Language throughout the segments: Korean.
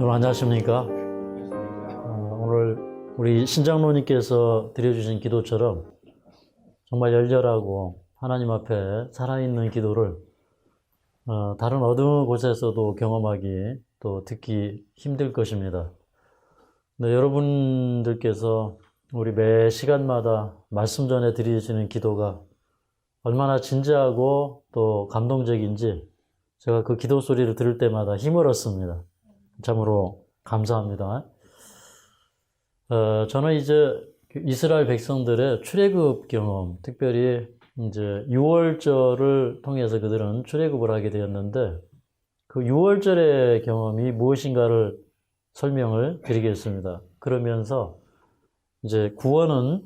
여러분 안녕하십니까? 오늘 우리 신장로님께서 드려주신 기도처럼 정말 열렬하고 하나님 앞에 살아있는 기도를 다른 어느 곳에서도 경험하기 또 듣기 힘들 것입니다. 네, 여러분들께서 우리 매 시간마다 말씀 전에 드리시는 기도가 얼마나 진지하고 또 감동적인지 제가 그 기도 소리를 들을 때마다 힘을 얻습니다. 참으로 감사합니다. 저는 이제 이스라엘 백성들의 출애굽 경험, 특별히 이제 유월절을 통해서 그들은 출애굽을 하게 되었는데 그 유월절의 경험이 무엇인가를 설명을 드리겠습니다. 그러면서 이제 구원은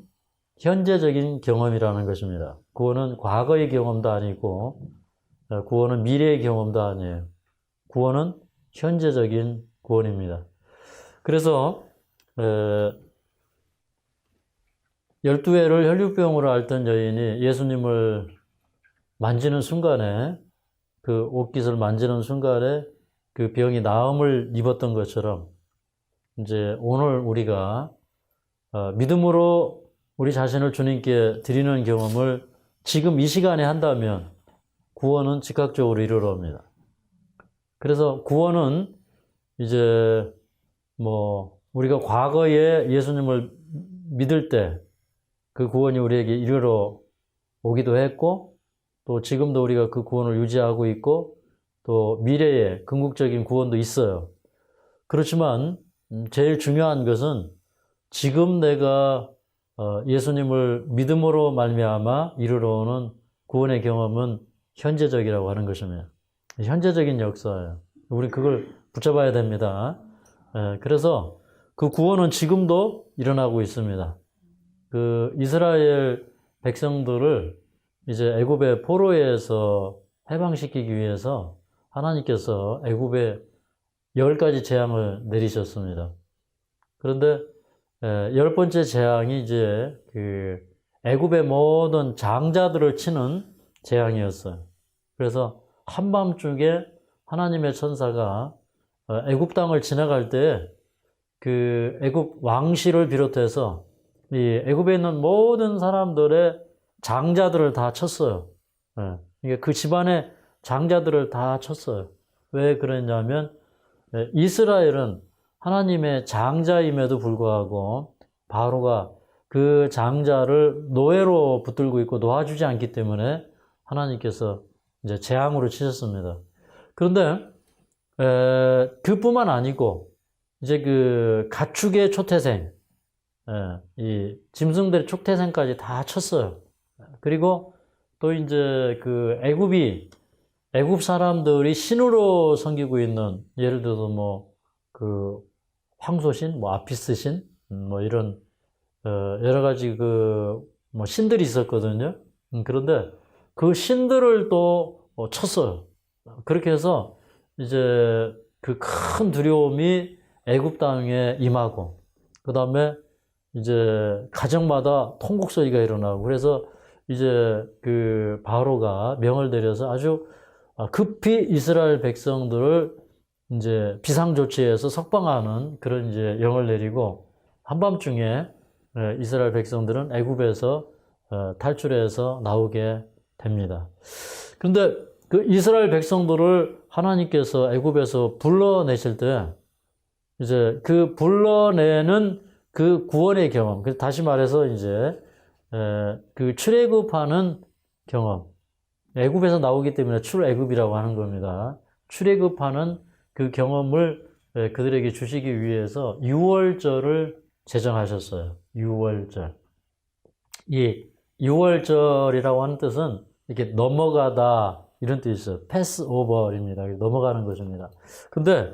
현재적인 경험이라는 것입니다. 구원은 과거의 경험도 아니고 구원은 미래의 경험도 아니에요. 구원은 현재적인 구원입니다. 그래서 12회를 혈류병으로 앓던 여인이 예수님을 만지는 순간에 그 옷깃을 만지는 순간에 그 병이 나음을 입었던 것처럼 이제 오늘 우리가 믿음으로 우리 자신을 주님께 드리는 경험을 지금 이 시간에 한다면 구원은 즉각적으로 이르러 옵니다. 그래서 구원은 이제 우리가 과거에 예수님을 믿을 때 그 구원이 우리에게 이르러 오기도 했고 또 지금도 우리가 그 구원을 유지하고 있고 또 미래에 궁극적인 구원도 있어요. 그렇지만 제일 중요한 것은 지금 내가 예수님을 믿음으로 말미암아 이르러 오는 구원의 경험은 현재적이라고 하는 것입니다. 현재적인 역사예요. 우리 그걸 붙잡아야 됩니다. 그래서 그 구원은 지금도 일어나고 있습니다. 그 이스라엘 백성들을 이제 애굽의 포로에서 해방시키기 위해서 하나님께서 애굽에 10가지 재앙을 내리셨습니다. 그런데 10번째 재앙이 이제 그 애굽의 모든 장자들을 치는 재앙이었어요. 그래서 한밤중에 하나님의 천사가 애굽 땅을 지나갈 때 그 애굽 왕실을 비롯해서 이 애굽에 있는 모든 사람들의 장자들을 다 쳤어요. 그러니까 그 집안의 장자들을 다 쳤어요. 왜 그랬냐면 이스라엘은 하나님의 장자임에도 불구하고 바로가 그 장자를 노예로 붙들고 있고 놓아주지 않기 때문에 하나님께서 이제 재앙으로 치셨습니다. 그런데 그뿐만 아니고 이제 그 가축의 초태생, 이 짐승들의 초태생까지 다 쳤어요. 그리고 또 이제 그 애굽 사람들이 신으로 섬기고 있는 예를 들어서 그 황소신, 아피스신, 이런 여러 가지 신들이 있었거든요. 그런데 그 신들을 또 쳤어요. 그렇게 해서 이제 그 큰 두려움이 애굽 땅에 임하고 그 다음에 이제 가정마다 통곡 소리가 일어나고 그래서 이제 그 바로가 명을 내려서 아주 급히 이스라엘 백성들을 이제 비상조치해서 석방하는 그런 이제 영을 내리고 한밤중에 이스라엘 백성들은 애굽에서 탈출해서 나오게 됩니다. 그런데 그 이스라엘 백성들을 하나님께서 애굽에서 불러내실 때 이제 그 불러내는 그 구원의 경험, 그래서 다시 말해서 이제 그 출애굽하는 경험, 애굽에서 나오기 때문에 출애굽이라고 하는 겁니다. 출애굽하는 그 경험을 그들에게 주시기 위해서 유월절을 제정하셨어요. 유월절. 이 유월절이라고 하는 뜻은 이렇게 넘어가다 이런 뜻이 있어요. 패스오버입니다. 넘어가는 것입니다. 근데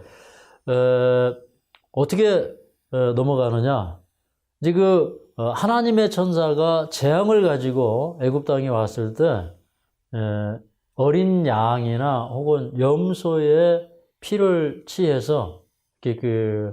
어떻게 넘어가느냐? 이제 하나님의 천사가 재앙을 가지고 애굽 땅에 왔을 때 어린 양이나 혹은 염소의 피를 취해서 이렇게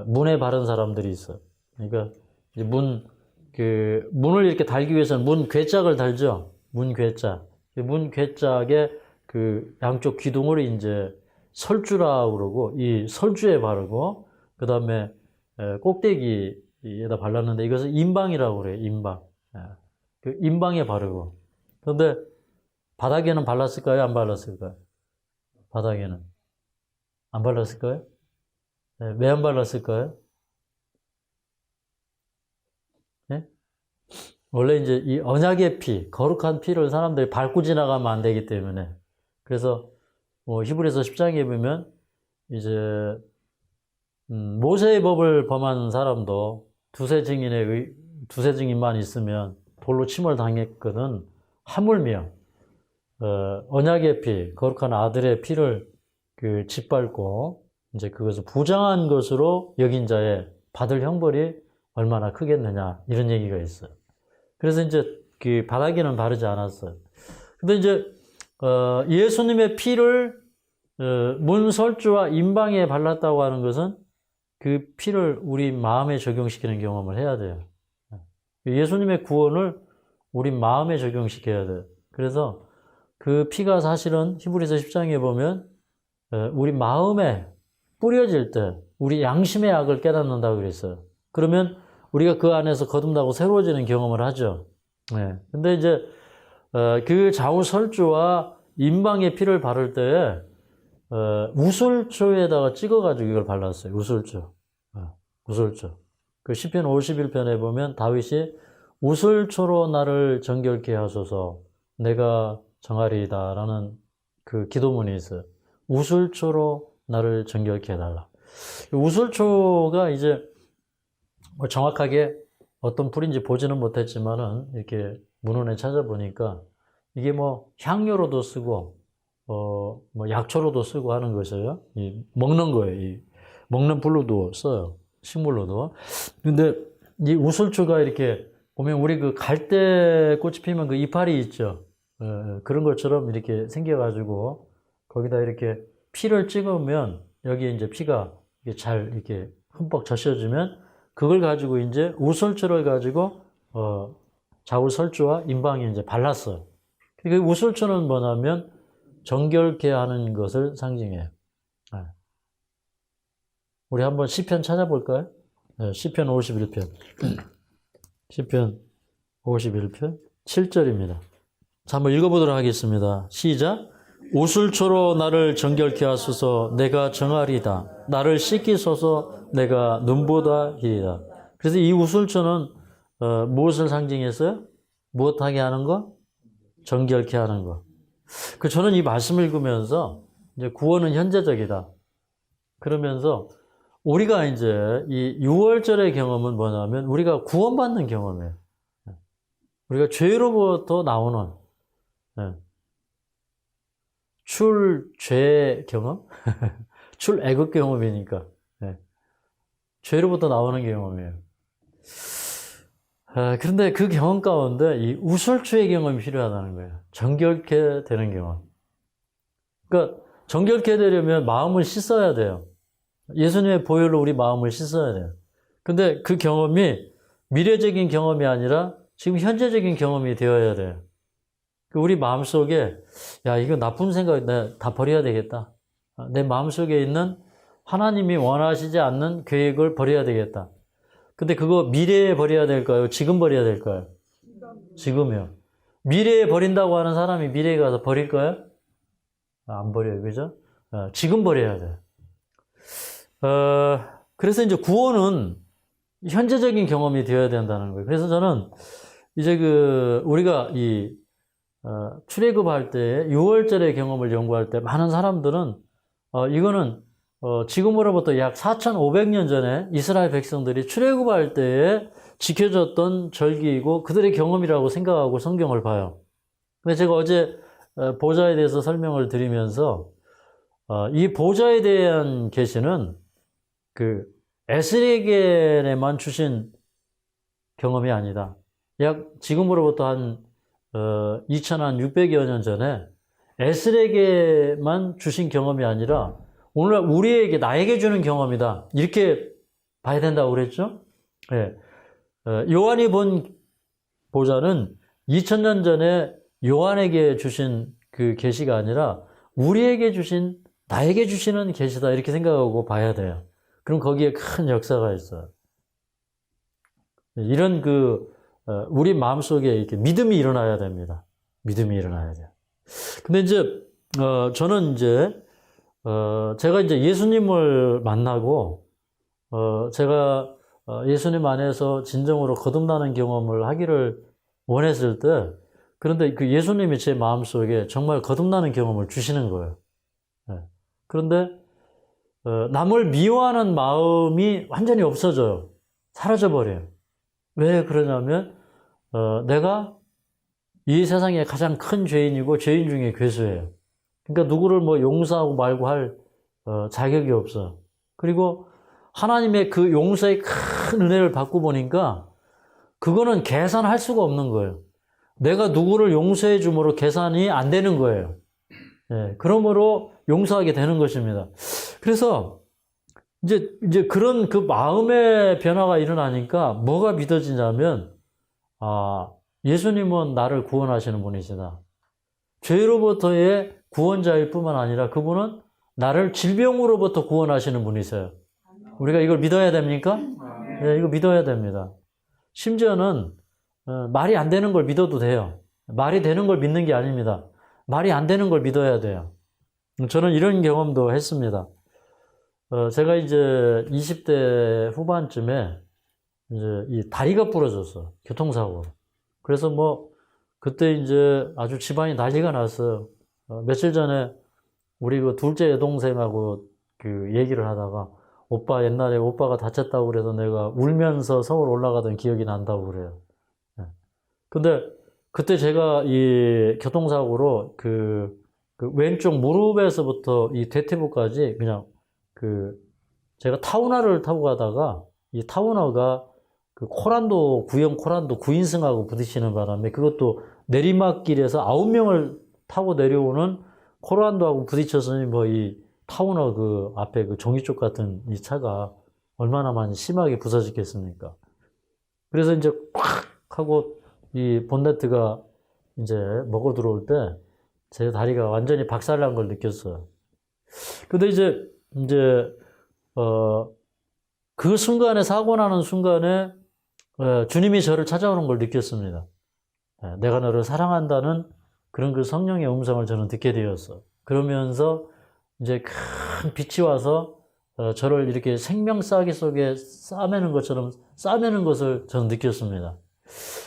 문에 바른 사람들이 있어요. 그러니까 이제 문을 이렇게 달기 위해서는 문 궤짝을 달죠. 문 궤짝. 문 궤짝에 그 양쪽 기둥을 이제 설주라고 그러고 이 설주에 바르고 그 다음에 꼭대기에다 발랐는데 이것을 인방이라고 그래요. 인방. 그 인방에 바르고. 그런데 바닥에는 발랐을까요? 안 발랐을까요? 바닥에는 안 발랐을까요? 왜 안 발랐을까요? 네? 원래 이제 이 언약의 피, 거룩한 피를 사람들이 밟고 지나가면 안 되기 때문에. 그래서 뭐 히브리서 10장에 보면 이제 모세의 법을 범한 사람도 두세 증인만 있으면 돌로 침을 당했거든. 하물며 언약의 피, 거룩한 아들의 피를 그 짓밟고 이제 그것을 부정한 것으로 여긴 자의 받을 형벌이 얼마나 크겠느냐 이런 얘기가 있어요. 그래서 이제 그 바닥에는 바르지 않았어요. 근데 이제 예수님의 피를 문설주와 인방에 발랐다고 하는 것은 그 피를 우리 마음에 적용시키는 경험을 해야 돼요. 예수님의 구원을 우리 마음에 적용시켜야 돼요. 그래서 그 피가 사실은 히브리서 10장에 보면 우리 마음에 뿌려질 때 우리 양심의 악을 깨닫는다고 그랬어요. 그러면 우리가 그 안에서 거듭나고 새로워지는 경험을 하죠. 근데 이제 그 좌우설주와 인방의 피를 바를 때에 우슬초에다가 찍어가지고 이걸 발랐어요. 우슬초. 우슬초. 그 시편 51편에 보면 다윗이 우슬초로 나를 정결케 하소서 내가 정하리이다라는 그 기도문이 있어요. 우슬초로 나를 정결케 해달라. 우슬초가 이제 뭐 정확하게 어떤 풀인지 보지는 못했지만은 이렇게 문헌에 찾아보니까 이게 뭐 향료로도 쓰고 뭐 약초로도 쓰고 하는 것이에요. 먹는 거예요. 먹는 풀로도 써요. 식물로도. 근데 이 우슬초가 이렇게 보면 우리 그 갈대 꽃이 피면 그 이파리 있죠. 그런 것처럼 이렇게 생겨가지고 거기다 이렇게 피를 찍으면 여기에 이제 피가 잘 이렇게 흠뻑 젖혀지면 그걸 가지고 이제 우슬초를 가지고 좌우설주와 인방에 이제 발랐어요. 그 우슬초는 뭐냐면 정결케 하는 것을 상징해요. 우리 한번 시편 찾아볼까요? 시편 51편. 시편 51편 7절입니다. 자, 한번 읽어보도록 하겠습니다. 시작. 우슬초로 나를 정결케 하소서 내가 정하리다. 나를 씻기소서 내가 눈보다 희리다. 그래서 이 우슬초는 무엇을 상징했어요? 무엇하게 하는 거? 정결케 하는 거. 저는 이 말씀을 읽으면서 이제 구원은 현재적이다. 그러면서 우리가 이제 이 6월절의 경험은 뭐냐면 우리가 구원받는 경험이에요. 우리가 죄로부터 나오는 출죄 경험? 출애굽 경험이니까 죄로부터 나오는 경험이에요. 그런데 그 경험 가운데 이 우슬초의 경험이 필요하다는 거예요. 정결케 되는 경험. 그러니까 정결케 되려면 마음을 씻어야 돼요. 예수님의 보혈로 우리 마음을 씻어야 돼요. 근데 그 경험이 미래적인 경험이 아니라 지금 현재적인 경험이 되어야 돼요. 우리 마음속에 야 이거 나쁜 생각 내가 다 버려야 되겠다. 내 마음속에 있는 하나님이 원하시지 않는 계획을 버려야 되겠다. 근데 그거 미래에 버려야 될까요? 지금 버려야 될까요? 지금이요. 미래에 버린다고 하는 사람이 미래에 가서 버릴까요? 안 버려요. 그죠? 지금 버려야 돼요. 그래서 이제 구원은 현재적인 경험이 되어야 된다는 거예요. 그래서 저는 이제 우리가 출애굽할 때 6월절의 경험을 연구할 때 많은 사람들은 이거는 지금으로부터 약 4,500년 전에 이스라엘 백성들이 출애굽할 때에 지켜졌던 절기이고 그들의 경험이라고 생각하고 성경을 봐요. 근데 제가 어제 보좌에 대해서 설명을 드리면서 이 보좌에 대한 계시는 에스겔에게만 주신 경험이 아니다. 약 지금으로부터 한 2,600여 년 전에 에스겔에게만 주신 경험이 아니라 오늘날 우리에게 나에게 주는 경험이다. 이렇게 봐야 된다고 그랬죠? 네. 요한이 본 보좌는 2000년 전에 요한에게 주신 그 계시가 아니라 우리에게 주신 나에게 주시는 계시다 이렇게 생각하고 봐야 돼요. 그럼 거기에 큰 역사가 있어요. 이런 우리 마음속에 이렇게 믿음이 일어나야 됩니다. 믿음이 일어나야 돼요. 근데 이제 저는 이제 제가 이제 예수님을 만나고 제가 예수님 안에서 진정으로 거듭나는 경험을 하기를 원했을 때, 그런데 그 예수님이 제 마음속에 정말 거듭나는 경험을 주시는 거예요. 네. 그런데 남을 미워하는 마음이 완전히 없어져요. 사라져버려요. 왜 그러냐면 내가 이 세상에 가장 큰 죄인이고 죄인 중에 괴수예요. 그러니까 누구를 뭐 용서하고 말고 할 자격이 없어. 그리고 하나님의 그 용서의 큰 은혜를 받고 보니까 그거는 계산할 수가 없는 거예요. 내가 누구를 용서해 줌으로 계산이 안 되는 거예요. 예, 그러므로 용서하게 되는 것입니다. 그래서 이제 그런 그 마음의 변화가 일어나니까 뭐가 믿어지냐면, 예수님은 나를 구원하시는 분이시다. 죄로부터의 구원자일 뿐만 아니라 그분은 나를 질병으로부터 구원하시는 분이세요. 우리가 이걸 믿어야 됩니까? 네, 이거 믿어야 됩니다. 심지어는 말이 안 되는 걸 믿어도 돼요. 말이 되는 걸 믿는 게 아닙니다. 말이 안 되는 걸 믿어야 돼요. 저는 이런 경험도 했습니다. 제가 이제 20대 후반쯤에 이제 이 다리가 부러졌어. 교통사고로. 그래서 뭐 그때 이제 아주 집안이 난리가 났어요. 며칠 전에 우리 그 둘째 여동생하고 그 얘기를 하다가 오빠 옛날에 오빠가 다쳤다고 그래서 내가 울면서 서울 올라가던 기억이 난다고 그래요. 근데 그때 제가 이 교통사고로 그 왼쪽 무릎에서부터 이 대퇴부까지 그냥 제가 타우나를 타고 가다가 이 타우나가 그 구형 코란도 9인승하고 부딪히는 바람에 그것도 내리막길에서 9명을 타고 내려오는 코란도하고 부딪혔으니 뭐 이 타우나 그 앞에 그 종이쪽 같은 이 차가 얼마나 많이 심하게 부서졌겠습니까? 그래서 이제 콱 하고 이 본네트가 이제 먹어 들어올 때 제 다리가 완전히 박살난 걸 느꼈어요. 근데 이제 그 순간에 사고 나는 순간에 주님이 저를 찾아오는 걸 느꼈습니다. 내가 너를 사랑한다는 그런 그 성령의 음성을 저는 듣게 되었어. 그러면서 이제 큰 빛이 와서 저를 이렇게 생명싸기 속에 싸매는 것처럼 싸매는 것을 저는 느꼈습니다.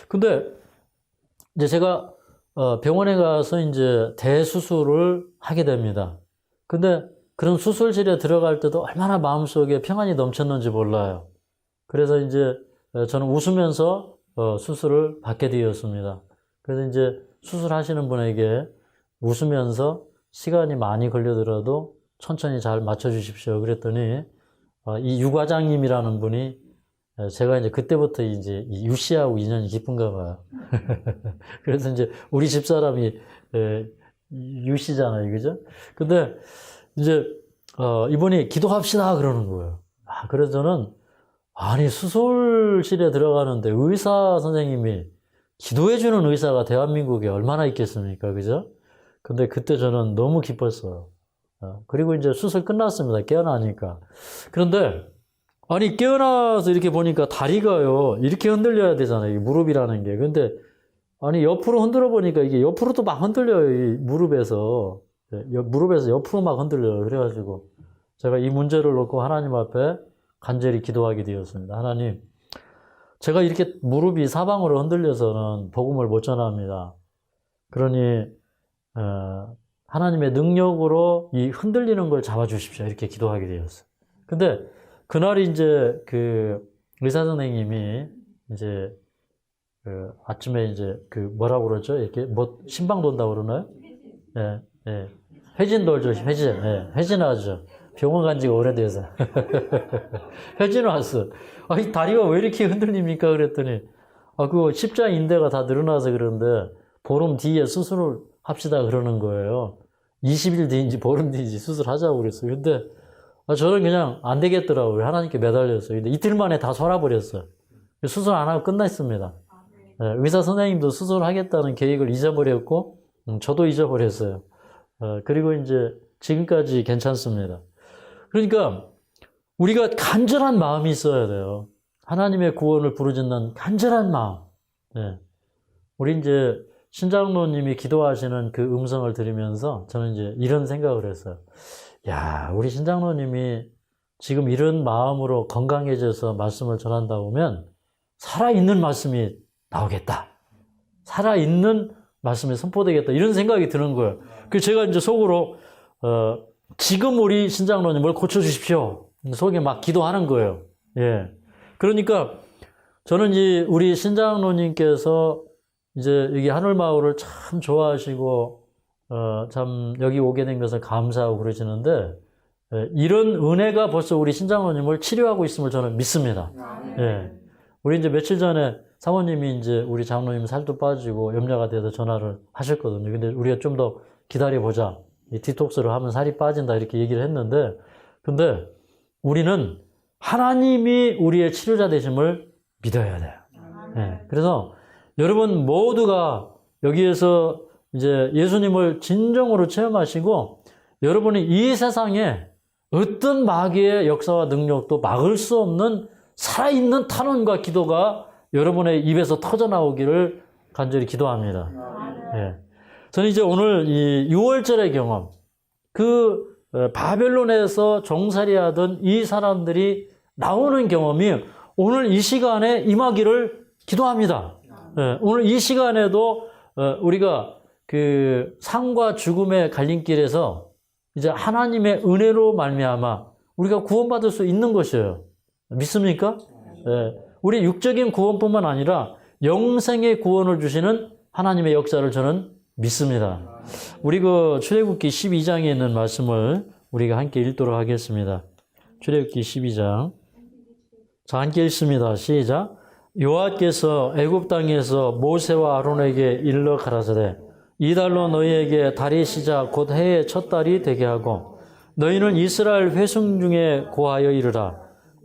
근데 이제 제가 병원에 가서 이제 대수술을 하게 됩니다. 근데 그런 수술실에 들어갈 때도 얼마나 마음속에 평안이 넘쳤는지 몰라요. 그래서 이제 저는 웃으면서 수술을 받게 되었습니다. 그래서 이제 수술하시는 분에게 웃으면서 시간이 많이 걸려들어도 천천히 잘 맞춰주십시오. 그랬더니 이 유 과장님이라는 분이 제가 이제 그때부터 이제 유 씨하고 인연이 깊은가 봐요. 그래서 이제 우리 집사람이 유 씨잖아요, 그죠? 근데 이제 이분이 기도합시다 그러는 거예요. 그래서 저는 아니 수술실에 들어가는데 의사 선생님이 기도해주는 의사가 대한민국에 얼마나 있겠습니까, 그죠? 근데 그때 저는 너무 기뻤어요. 그리고 이제 수술 끝났습니다. 깨어나니까. 그런데 아니 깨어나서 이렇게 보니까 다리가요 이렇게 흔들려야 되잖아요, 이 무릎이라는 게. 근데 아니 옆으로 흔들어 보니까 이게 옆으로 또 막 흔들려요, 이 무릎에서 옆으로 막 흔들려요. 그래가지고 제가 이 문제를 놓고 하나님 앞에 간절히 기도하게 되었습니다. 하나님, 제가 이렇게 무릎이 사방으로 흔들려서는 복음을 못 전합니다. 그러니 하나님의 능력으로 이 흔들리는 걸 잡아주십시오. 이렇게 기도하게 되었어요. 근데 그날이 이제 그 의사 선생님이 이제 아침에 이제 뭐라고 그러죠? 이렇게 뭐 신방 돈다고 그러나요? 예, 예. 회진 돌죠, 회진. 예, 회진하죠. 병원 간 지가 오래돼서. 회진 왔어. 이 다리가 왜 이렇게 흔들립니까? 그랬더니, 그거 십자 인대가 다 늘어나서 그런데, 보름 뒤에 수술을 합시다 그러는 거예요. 20일 뒤인지 보름 뒤인지 수술하자고 그랬어요. 근데, 저는 그냥 안 되겠더라고요. 하나님께 매달렸어요. 근데 이틀 만에 다 솔아버렸어요. 수술 안 하고 끝났습니다. 예, 의사 선생님도 수술하겠다는 계획을 잊어버렸고, 저도 잊어버렸어요. 그리고 이제 지금까지 괜찮습니다. 그러니까 우리가 간절한 마음이 있어야 돼요. 하나님의 구원을 부르짖는 간절한 마음. 네. 우리 이제 신장로님이 기도하시는 그 음성을 들으면서 저는 이제 이런 생각을 했어요. 야, 우리 신장로님이 지금 이런 마음으로 건강해져서 말씀을 전한다 보면 살아있는 말씀이 나오겠다. 살아있는 말씀이 선포되겠다. 이런 생각이 드는 거예요. 그래서 제가 이제 속으로 지금 우리 신장로님을 고쳐주십시오. 속에 막 기도하는 거예요. 예. 그러니까 저는 우리 신장로님께서 이제 여기 하늘마을을 참 좋아하시고 참 여기 오게 된 것을 감사하고 그러시는데 이런 은혜가 벌써 우리 신장로님을 치료하고 있음을 저는 믿습니다. 예. 우리 이제 며칠 전에 사모님이 이제 우리 장로님 살도 빠지고 염려가 돼서 전화를 하셨거든요. 근데 우리가 좀 더 기다려보자. 이 디톡스를 하면 살이 빠진다 이렇게 얘기를 했는데 근데 우리는 하나님이 우리의 치료자 되심을 믿어야 돼요. 예. 그래서 여러분 모두가 여기에서 이제 예수님을 진정으로 체험하시고 여러분이 이 세상에 어떤 마귀의 역사와 능력도 막을 수 없는 살아있는 탄원과 기도가 여러분의 입에서 터져나오기를 간절히 기도합니다. 예. 저는 이제 오늘 이 6월절의 경험, 바벨론에서 종살이하던 이 사람들이 나오는 경험이 오늘 이 시간에 임하기를 기도합니다. 예. 오늘 이 시간에도 우리가 그 삶과 죽음의 갈림길에서 이제 하나님의 은혜로 말미암아 우리가 구원받을 수 있는 것이에요. 믿습니까? 예. 우리 육적인 구원뿐만 아니라 영생의 구원을 주시는 하나님의 역사를 저는 믿습니다. 우리 출애굽기 12장에 있는 말씀을 우리가 함께 읽도록 하겠습니다. 출애굽기 12장. 자, 함께 읽습니다. 시작. 여호와께서 애굽 땅에서 모세와 아론에게 일러 가라사대 이 달로 너희에게 달의 시작 곧 해의 첫 달이 되게 하고 너희는 이스라엘 회중 중에 고하여 이르라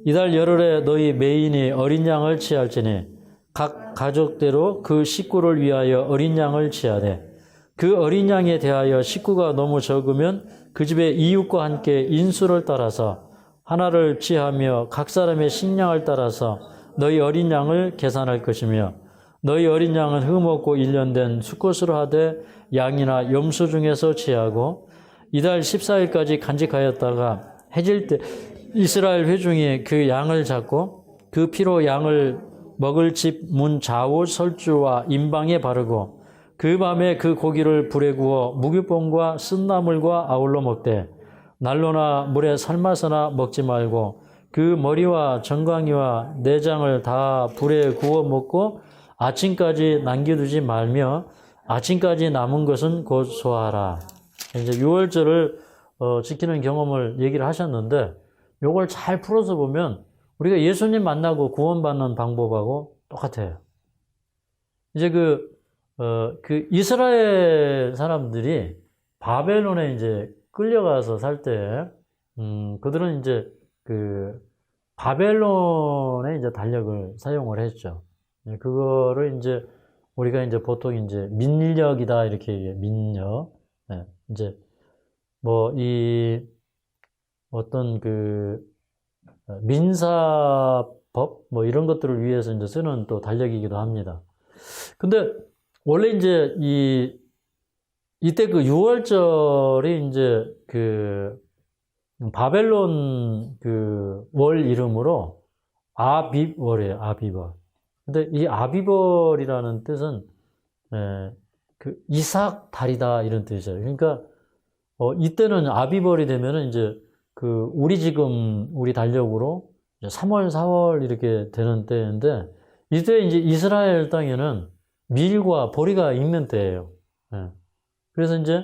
이달 열흘에 너희 매인이 어린 양을 취할지니 각 가족대로 그 식구를 위하여 어린 양을 취하되 그 어린 양에 대하여 식구가 너무 적으면 그 집의 이웃과 함께 인수를 따라서 하나를 취하며 각 사람의 식량을 따라서 너희 어린 양을 계산할 것이며 너희 어린 양은 흠없고 일련된 수컷으로 하되 양이나 염소 중에서 취하고 이달 14일까지 간직하였다가 해질 때 이스라엘 회중이 그 양을 잡고 그 피로 양을 먹을 집 문 좌우 설주와 임방에 바르고 그 밤에 그 고기를 불에 구워 무교병과 쓴나물과 아울러 먹되 난로나 물에 삶아서나 먹지 말고 그 머리와 정강이와 내장을 다 불에 구워 먹고 아침까지 남겨두지 말며 아침까지 남은 것은 곧 소화하라. 이제 6월절을 지키는 경험을 얘기를 하셨는데 요걸 잘 풀어서 보면 우리가 예수님 만나고 구원받는 방법하고 똑같아요. 이제 그 이스라엘 사람들이 바벨론에 이제 끌려가서 살 때, 그들은 이제 바벨론의 이제 달력을 사용을 했죠. 그거를 이제 우리가 이제 보통 이제 민력이다 이렇게 얘기해요. 민력. 네. 이제 어떤 민사법 이런 것들을 위해서 이제 쓰는 또 달력이기도 합니다. 근데 원래 이제 이때 6월절이 이제 바벨론 월 이름으로 아빕월이에요. 아비벌. 근데 이 아비벌이라는 뜻은 이삭 달이다 이런 뜻이에요. 그러니까 이때는 아비벌이 되면은 이제 우리 달력으로 3월, 4월 이렇게 되는 때인데 이때 이제 이스라엘 땅에는 밀과 보리가 익는 때예요. 그래서 이제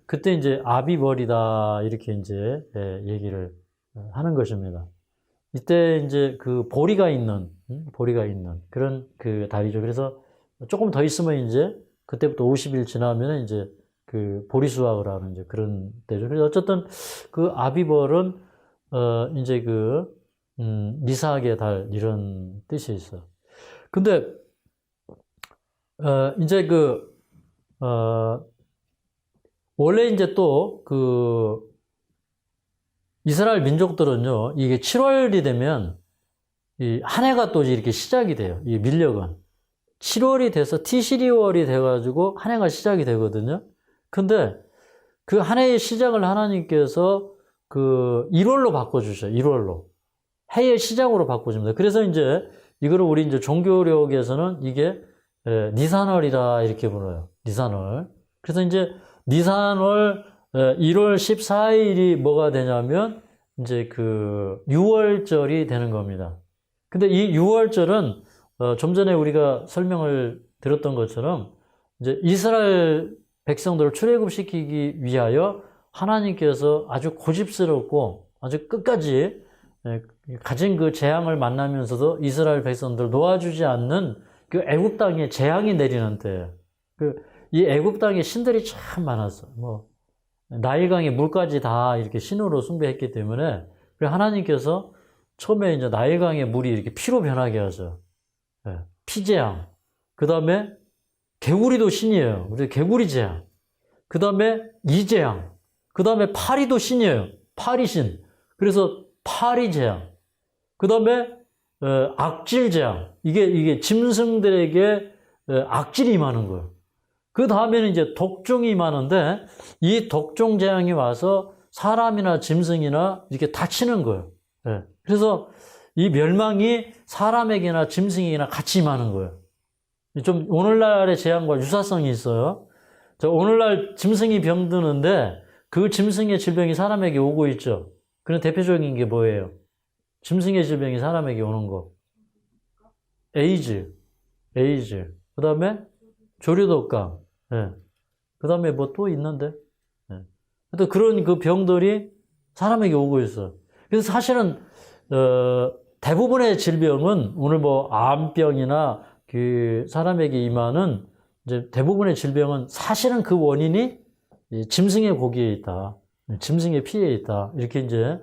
그때 이제 아비벌이다 이렇게 이제 얘기를 하는 것입니다. 이때 이제 보리가 있는 그런 달이죠. 그래서 조금 더 있으면 이제 그때부터 50일 지나면 이제 보리 수확을 하는 이제 그런 때죠. 그래서 어쨌든 아비벌은 이제 미사학의 달 이런 뜻이 있어요. 근데 이제 원래 이제 또 이스라엘 민족들은요, 이게 7월이 되면 이 한 해가 또 이렇게 시작이 돼요. 이 밀력은. 7월이 돼서 티시리월이 돼가지고 한 해가 시작이 되거든요. 근데 그 한 해의 시작을 하나님께서 그 1월로 바꿔주셔요. 1월로. 해의 시작으로 바꿔줍니다. 그래서 이제 이거를 우리 이제 종교력에서는 이게 니산월이라 이렇게 불러요. 니산월. 그래서 이제 니산월 1월 14일이 뭐가 되냐면 이제 그 6월절이 되는 겁니다. 근데 이 6월절은 좀 전에 우리가 설명을 들었던 것처럼 이제 이스라엘 백성들을 출애굽시키기 위하여 하나님께서 아주 고집스럽고 아주 끝까지 가진 그 재앙을 만나면서도 이스라엘 백성들 놓아주지 않는 그 애굽 땅에 재앙이 내리는 때예요. 이 애굽 땅에 신들이 참 많았어요. 뭐 나일강의 물까지 다 이렇게 신으로 숭배했기 때문에 하나님께서 처음에 이제 나일강의 물이 이렇게 피로 변하게 하죠. 피재앙. 그 다음에 개구리도 신이에요. 그래서 개구리 재앙. 그 다음에 이재앙. 그 다음에 파리도 신이에요. 파리 신. 그래서 파리 재앙. 그 다음에 악질 재앙. 이게 짐승들에게 악질이 임하는 거예요. 그 다음에는 이제 독종이 임하는데 이 독종 재앙이 와서 사람이나 짐승이나 이렇게 다치는 거예요. 그래서 이 멸망이 사람에게나 짐승에게나 같이 임하는 거예요. 좀 오늘날의 재앙과 유사성이 있어요. 오늘날 짐승이 병드는데 그 짐승의 질병이 사람에게 오고 있죠. 그런 대표적인 게 뭐예요? 짐승의 질병이 사람에게 오는 거. 에이즈. 그 다음에 조류독감. 그 다음에 뭐 또 있는데. 또 그런 그 병들이 사람에게 오고 있어요. 그래서 사실은 대부분의 질병은 오늘 뭐 암병이나 그 사람에게 임하는 이제 대부분의 질병은 사실은 그 원인이 짐승의 고기에 있다. 짐승의 피에 있다. 이렇게 이제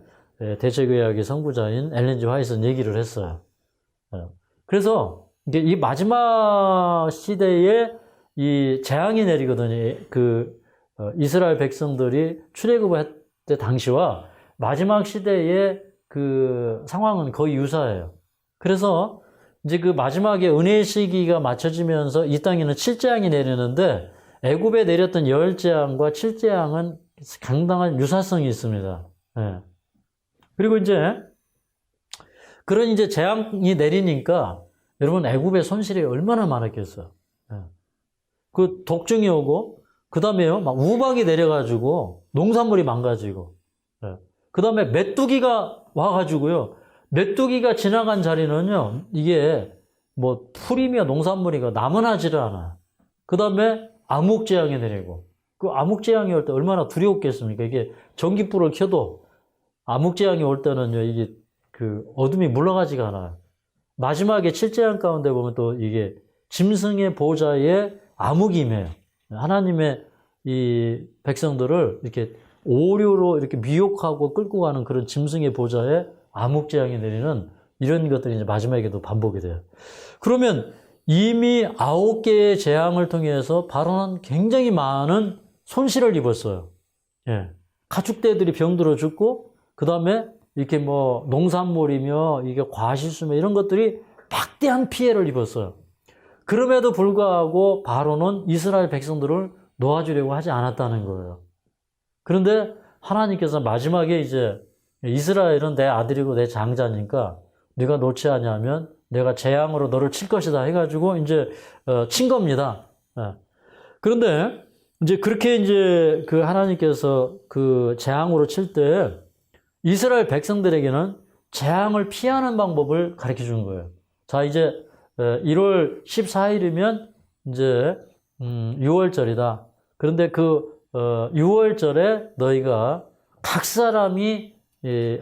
대책의학의 선구자인 엘렌 G 화이트는 얘기를 했어요. 그래서 이게 이 마지막 시대에 이 재앙이 내리거든요. 그 이스라엘 백성들이 출애굽할 때 당시와 마지막 시대의 그 상황은 거의 유사해요. 그래서 이제 그 마지막에 은혜의 시기가 맞춰지면서 이 땅에는 7재앙이 내리는데 애굽에 내렸던 10재앙과 7재앙은 상당한 유사성이 있습니다. 그리고 이제 그런 이제 재앙이 내리니까 여러분 애굽의 손실이 얼마나 많았겠어요. 그 독증이 오고 그 다음에요 막 우박이 내려가지고 농산물이 망가지고 그 다음에 메뚜기가 와가지고요 메뚜기가 지나간 자리는요 이게 뭐 풀이며 농산물이가 남아나지를 않아요. 그 다음에 암흑재앙이 내리고 그 암흑재앙이 올 때 얼마나 두려웠겠습니까? 이게 전기불을 켜도 암흑재앙이 올 때는요 이게 그 어둠이 물러가지가 않아요. 마지막에 7재앙 가운데 보면 또 이게 짐승의 보좌에 암흑이 임해요. 하나님의 이 백성들을 이렇게 오류로 이렇게 미혹하고 끌고 가는 그런 짐승의 보좌에 암흑재앙이 내리는 이런 것들이 이제 마지막에도 반복이 돼요. 그러면 이미 9개의 재앙을 통해서 바로는 굉장히 많은 손실을 입었어요. 가축대들이 병들어 죽고, 그 다음에 이렇게 뭐 농산물이며 이게 과실수며 이런 것들이 막대한 피해를 입었어요. 그럼에도 불구하고 바로는 이스라엘 백성들을 놓아주려고 하지 않았다는 거예요. 그런데 하나님께서 마지막에 이제 이스라엘은 내 아들이고 내 장자니까 네가 놓지 않냐면 내가 재앙으로 너를 칠 것이다 해가지고 이제 친 겁니다. 그런데 이제 그렇게 이제 그 하나님께서 그 재앙으로 칠 때 이스라엘 백성들에게는 재앙을 피하는 방법을 가르쳐 준 거예요. 자, 이제 1월 14일이면 이제 6월절이다. 그런데 그 6월절에 너희가 각 사람이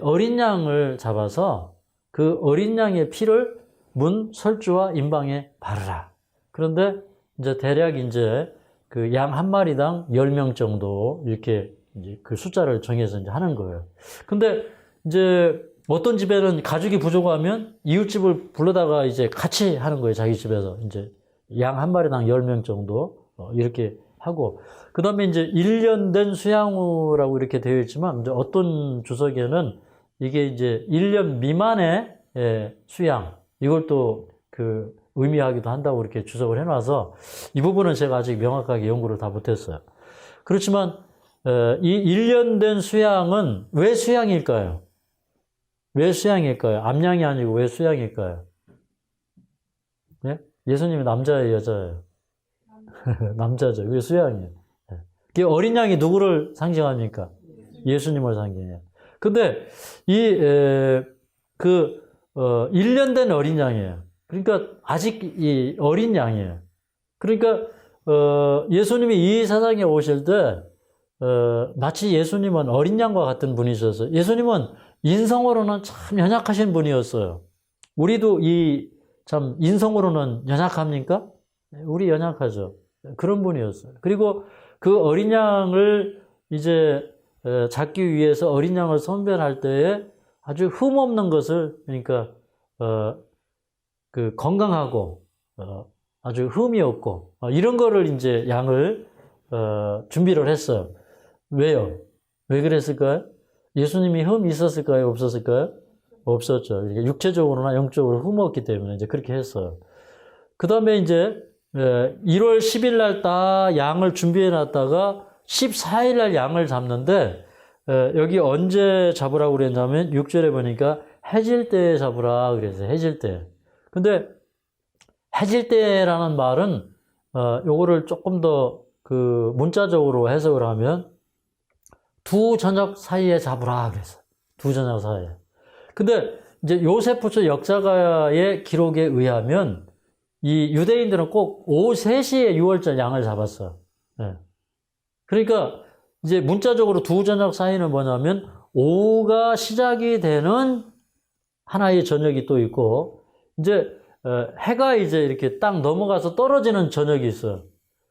어린 양을 잡아서 그 어린 양의 피를 문 설주와 임방에 바르라. 그런데 이제 대략 이제 그 양 한 마리당 10명 정도 이렇게 이제 그 숫자를 정해서 이제 하는 거예요. 근데 이제 어떤 집에는 가족이 부족하면 이웃집을 불러다가 이제 같이 하는 거예요. 자기 집에서 이제 양 한 마리당 10명 정도 이렇게 하고, 그 다음에 이제 1년 된 수양우라고 이렇게 되어 있지만, 이제 어떤 주석에는 이게 이제 1년 미만의 수양, 이걸 또 그 의미하기도 한다고 이렇게 주석을 해놔서, 이 부분은 제가 아직 명확하게 연구를 다 못했어요. 그렇지만, 이 1년 된 수양은 왜 수양일까요? 왜 수양일까요? 암양이 아니고 왜 수양일까요? 예? 예수님이 남자예요, 여자예요? 남자죠. 왜 수양이에요? 예. 어린 양이 누구를 상징합니까? 예수님을 상징해요. 근데, 1년 된 어린 양이에요. 그러니까, 아직 이 어린 양이에요. 그러니까, 예수님이 이 세상에 오실 때, 마치 예수님은 어린 양과 같은 분이셨어요. 예수님은 인성으로는 참 연약하신 분이었어요. 우리도 참 인성으로는 연약합니까? 우리 연약하죠. 그런 분이었어요. 그리고 그 어린 양을 이제 잡기 위해서 어린 양을 선별할 때에 아주 흠없는 것을, 그러니까 그 건강하고 아주 흠이 없고 이런 거를 이제 양을 준비를 했어요. 왜요? 왜 그랬을까요? 예수님이 흠이 있었을까요? 없었을까요? 없었죠. 육체적으로나 영적으로 흠 없기 때문에 이제 그렇게 했어요. 그 다음에 이제 1월 10일 날 딱 양을 준비해 놨다가 14일 날 양을 잡는데 여기 언제 잡으라고 그랬냐면 6절에 보니까 해질 때 잡으라 그랬어요. 해질 때. 근데 해질 때라는 말은 요거를 조금 더 그 문자적으로 해석을 하면 두 저녁 사이에 잡으라 그랬어요. 두 저녁 사이에. 근데 이제 요세푸스 역사가의 기록에 의하면 이 유대인들은 꼭 오후 3시에 6월절 양을 잡았어요. 네. 그러니까 이제 문자적으로 두 저녁 사이는 뭐냐면 오후가 시작이 되는 하나의 저녁이 또 있고 이제 해가 이제 이렇게 딱 넘어가서 떨어지는 저녁이 있어요.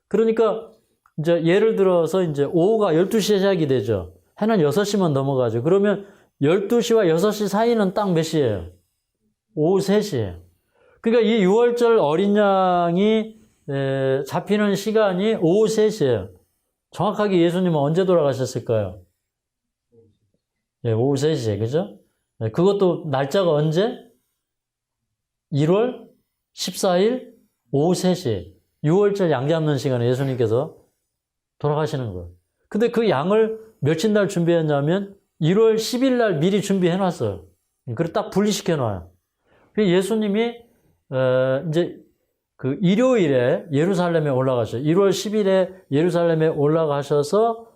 그러니까 이제 예를 들어서 이제 오후가 12시에 시작이 되죠. 해는 6시만 넘어가죠. 그러면 12시와 6시 사이는 딱 몇 시예요? 오후 3시예요. 그러니까 이 6월절 어린 양이 잡히는 시간이 오후 3시예요. 정확하게 예수님은 언제 돌아가셨을까요? 예, 오후 3시에, 그죠? 네, 그것도 날짜가 언제? 1월 14일 오후 3시. 6월절 양 잡는 시간에 예수님께서 돌아가시는 거예요. 근데 그 양을 며칠 날 준비했냐면 1월 10일 날 미리 준비해 놨어요. 그리고 딱 분리시켜 놔요. 예수님이 이제 그 일요일에 예루살렘에 올라가셔요. 1월 10일에 예루살렘에 올라가셔서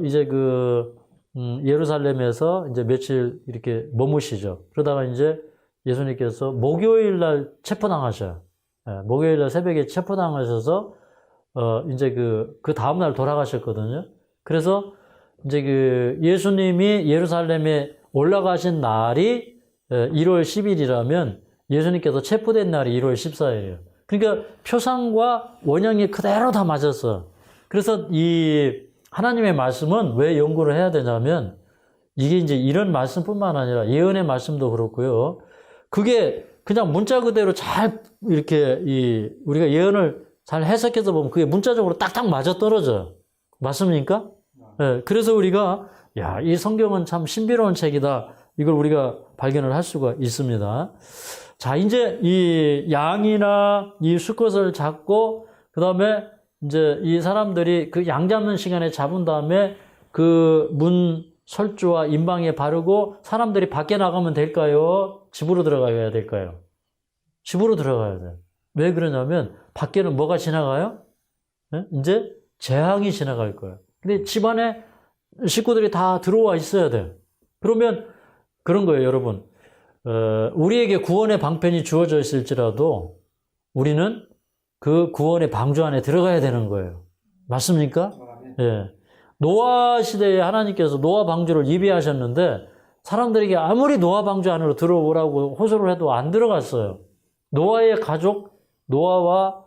이제 예루살렘에서 이제 며칠 이렇게 머무시죠. 그러다가 이제 예수님께서 목요일 날 체포당하셔요. 목요일 날 새벽에 체포당하셔서 이제 그 다음 날 돌아가셨거든요. 그래서 이제 예수님이 예루살렘에 올라가신 날이 1월 10일이라면 예수님께서 체포된 날이 1월 14일이에요. 그러니까 표상과 원형이 그대로 다 맞았어. 그래서 이 하나님의 말씀은 왜 연구를 해야 되냐면 이게 이제 이런 말씀뿐만 아니라 예언의 말씀도 그렇고요. 그게 그냥 문자 그대로 잘 이렇게 우리가 예언을 잘 해석해서 보면 그게 문자적으로 딱딱 맞아떨어져요. 맞습니까? 네, 그래서 우리가 이 성경은 참 신비로운 책이다. 이걸 우리가 발견을 할 수가 있습니다. 자, 이제 이 양이나 이 수컷을 잡고 그다음에 이제 이 사람들이 그 양 잡는 시간에 잡은 다음에 그 문 설주와 임방에 바르고 사람들이 밖에 나가면 될까요? 집으로 들어가야 될까요? 집으로 들어가야 돼요. 왜 그러냐면 밖에는 뭐가 지나가요? 네? 이제 재앙이 지나갈 거예요. 근데 집안에 식구들이 다 들어와 있어야 돼요. 그러면 그런 거예요, 여러분. 우리에게 구원의 방편이 주어져 있을지라도 우리는 그 구원의 방주 안에 들어가야 되는 거예요. 맞습니까? 예. 노아 시대에 하나님께서 노아 방주를 예비하셨는데 사람들에게 아무리 노아 방주 안으로 들어오라고 호소를 해도 안 들어갔어요. 노아의 가족, 노아와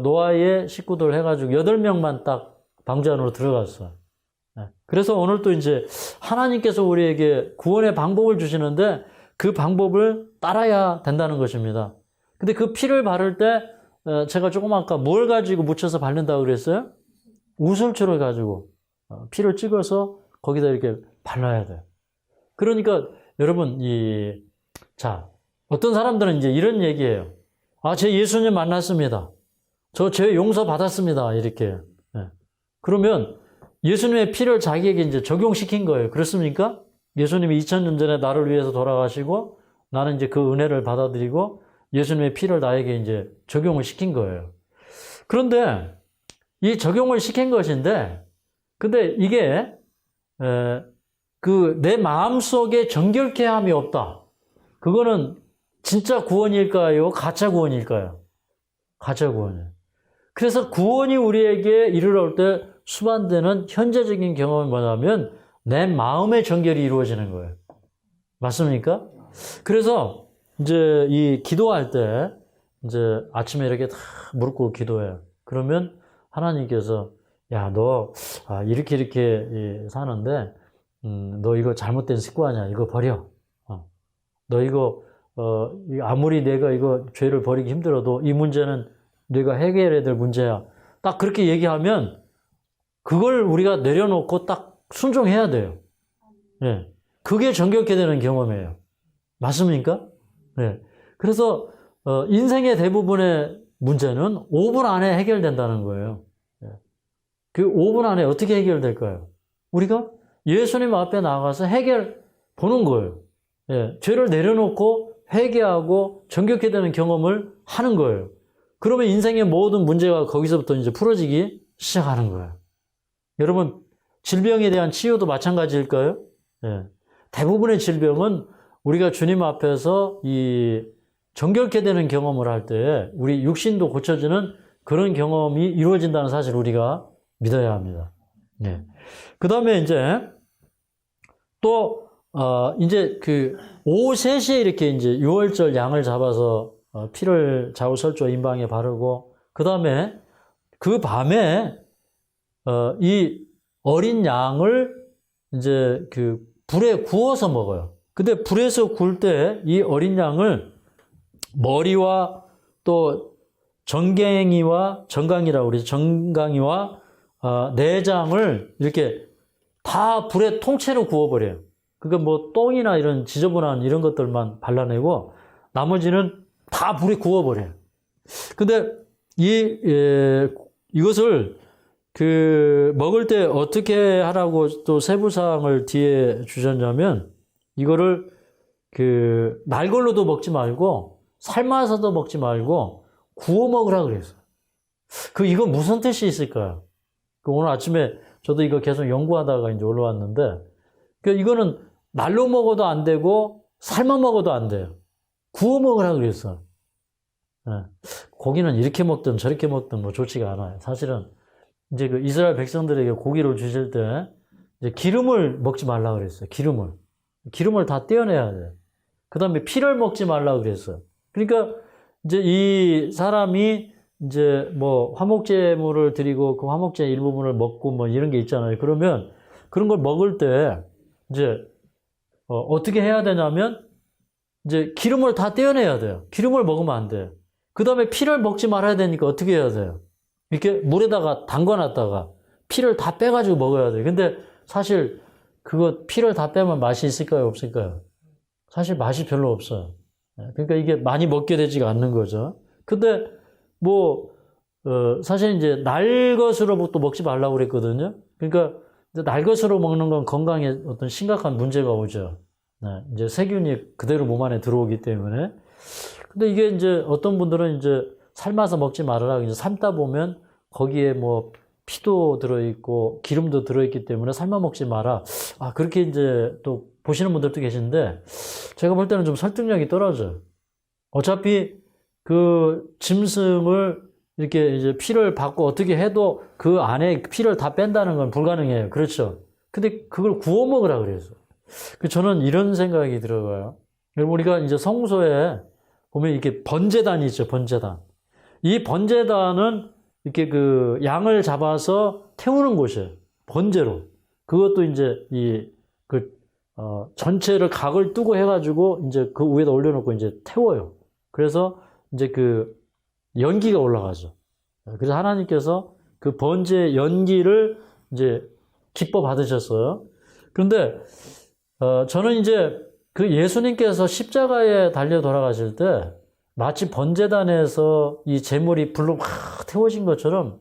노아의 식구들 해가지고 8명만 딱 방주 안으로 들어갔어요. 그래서 오늘 또 이제 하나님께서 우리에게 구원의 방법을 주시는데 그 방법을 따라야 된다는 것입니다. 근데 그 피를 바를 때 제가 조금 아까 뭘 가지고 묻혀서 바른다고 그랬어요? 우슬초를 가지고 피를 찍어서 거기다 이렇게 발라야 돼요. 그러니까 여러분 자, 어떤 사람들은 이제 이런 얘기예요. 아, 제 예수님 만났습니다. 저 죄 용서 받았습니다. 이렇게. 네. 그러면 예수님의 피를 자기에게 이제 적용시킨 거예요. 그렇습니까? 예수님이 2000년 전에 나를 위해서 돌아가시고 나는 이제 그 은혜를 받아들이고 예수님의 피를 나에게 이제 적용을 시킨 거예요. 그런데 이 적용을 시킨 것인데, 근데 이게 내 마음속에 정결케 함이 없다. 그거는 진짜 구원일까요? 가짜 구원일까요? 가짜 구원이에요. 그래서 구원이 우리에게 이르러올 때 수반되는 현재적인 경험이 뭐냐면 내 마음의 정결이 이루어지는 거예요. 맞습니까? 그래서 이제 이 기도할 때 이제 아침에 이렇게 다 무릎 꿇고 기도해요. 그러면 하나님께서 야, 너 이렇게 사는데 너 이거 잘못된 습관이야. 이거 버려. 너 이거 아무리 내가 이거 죄를 버리기 힘들어도 이 문제는 네가 해결해야 될 문제야. 딱 그렇게 얘기하면 그걸 우리가 내려놓고 딱 순종해야 돼요. 네. 그게 정결케 되는 경험이에요. 맞습니까? 네. 그래서 인생의 대부분의 문제는 5분 안에 해결된다는 거예요. 네. 그 5분 안에 어떻게 해결될까요? 우리가 예수님 앞에 나가서 해결 보는 거예요. 네. 죄를 내려놓고 회개하고 정결케 되는 경험을 하는 거예요. 그러면 인생의 모든 문제가 거기서부터 이제 풀어지기 시작하는 거예요. 여러분, 질병에 대한 치유도 마찬가지일까요? 네. 대부분의 질병은 우리가 주님 앞에서 이 정결케 되는 경험을 할 때 우리 육신도 고쳐지는 그런 경험이 이루어진다는 사실을 우리가 믿어야 합니다. 네. 그 다음에 이제 또 이제 오후 3시에 이렇게 이제 6월절 양을 잡아서 피를 좌우설조 임방에 바르고 그 다음에 그 밤에 이 어린 양을 이제 불에 구워서 먹어요. 근데 불에서 구울 때 이 어린 양을 머리와 또 정강이라고 그러죠. 정강이와 내장을 이렇게 다 불에 통째로 구워버려요. 그러니까 뭐 똥이나 이런 지저분한 이런 것들만 발라내고 나머지는 다 불에 구워버려요. 근데 이것을 먹을 때 어떻게 하라고 또 세부사항을 뒤에 주셨냐면 이거를 날 걸로도 먹지 말고 삶아서도 먹지 말고 구워 먹으라 그랬어요. 이거 무슨 뜻이 있을까요? 오늘 아침에 저도 이거 계속 연구하다가 이제 올라왔는데 이거는 날로 먹어도 안 되고 삶아 먹어도 안 돼요. 구워 먹으라 그랬어요. 네. 고기는 이렇게 먹든 저렇게 먹든 뭐 좋지가 않아요. 사실은 이제 이스라엘 백성들에게 고기를 주실 때 이제 기름을 먹지 말라 그랬어요. 기름을 다 떼어내야 돼요. 그 다음에 피를 먹지 말라 그랬어요. 그러니까 이제 이 사람이 이제 뭐 화목제물을 드리고 그 화목제 일부분을 먹고 뭐 이런 게 있잖아요. 그러면 그런 걸 먹을 때 이제 어떻게 해야 되냐면 이제 기름을 다 떼어내야 돼요. 기름을 먹으면 안 돼요. 그 다음에 피를 먹지 말아야 되니까 어떻게 해야 돼요? 이렇게 물에다가 담궈놨다가 피를 다 빼가지고 먹어야 돼요. 근데 사실 피를 다 빼면 맛이 있을까요? 없을까요? 사실 맛이 별로 없어요. 그러니까 이게 많이 먹게 되지가 않는 거죠. 근데 사실 이제 날 것으로 또 먹지 말라고 그랬거든요. 그러니까 날 것으로 먹는 건 건강에 어떤 심각한 문제가 오죠. 네, 이제 세균이 그대로 몸 안에 들어오기 때문에. 근데 이게 이제 어떤 분들은 이제 삶아서 먹지 말아라. 이제 삶다 보면 거기에 뭐 피도 들어있고 기름도 들어있기 때문에 삶아 먹지 마라. 그렇게 이제 또 보시는 분들도 계신데 제가 볼 때는 좀 설득력이 떨어져요. 어차피 짐승을 이렇게 이제 피를 받고 어떻게 해도 그 안에 피를 다 뺀다는 건 불가능해요. 그렇죠? 근데 그걸 구워 먹으라 그랬어요. 저는 이런 생각이 들어요. 여러분, 우리가 이제 성소에 보면 이렇게 번제단이 있죠, 번제단. 이 번제단은 이렇게 양을 잡아서 태우는 곳이에요. 번제로. 그것도 이제 전체를 각을 뜨고 해가지고 이제 그 위에다 올려놓고 이제 태워요. 그래서 이제 연기가 올라가죠. 그래서 하나님께서 그 번제 연기를 이제 기뻐 받으셨어요. 그런데 저는 이제 그 예수님께서 십자가에 달려 돌아가실 때 마치 번제단에서 이 제물이 불로 막 태워진 것처럼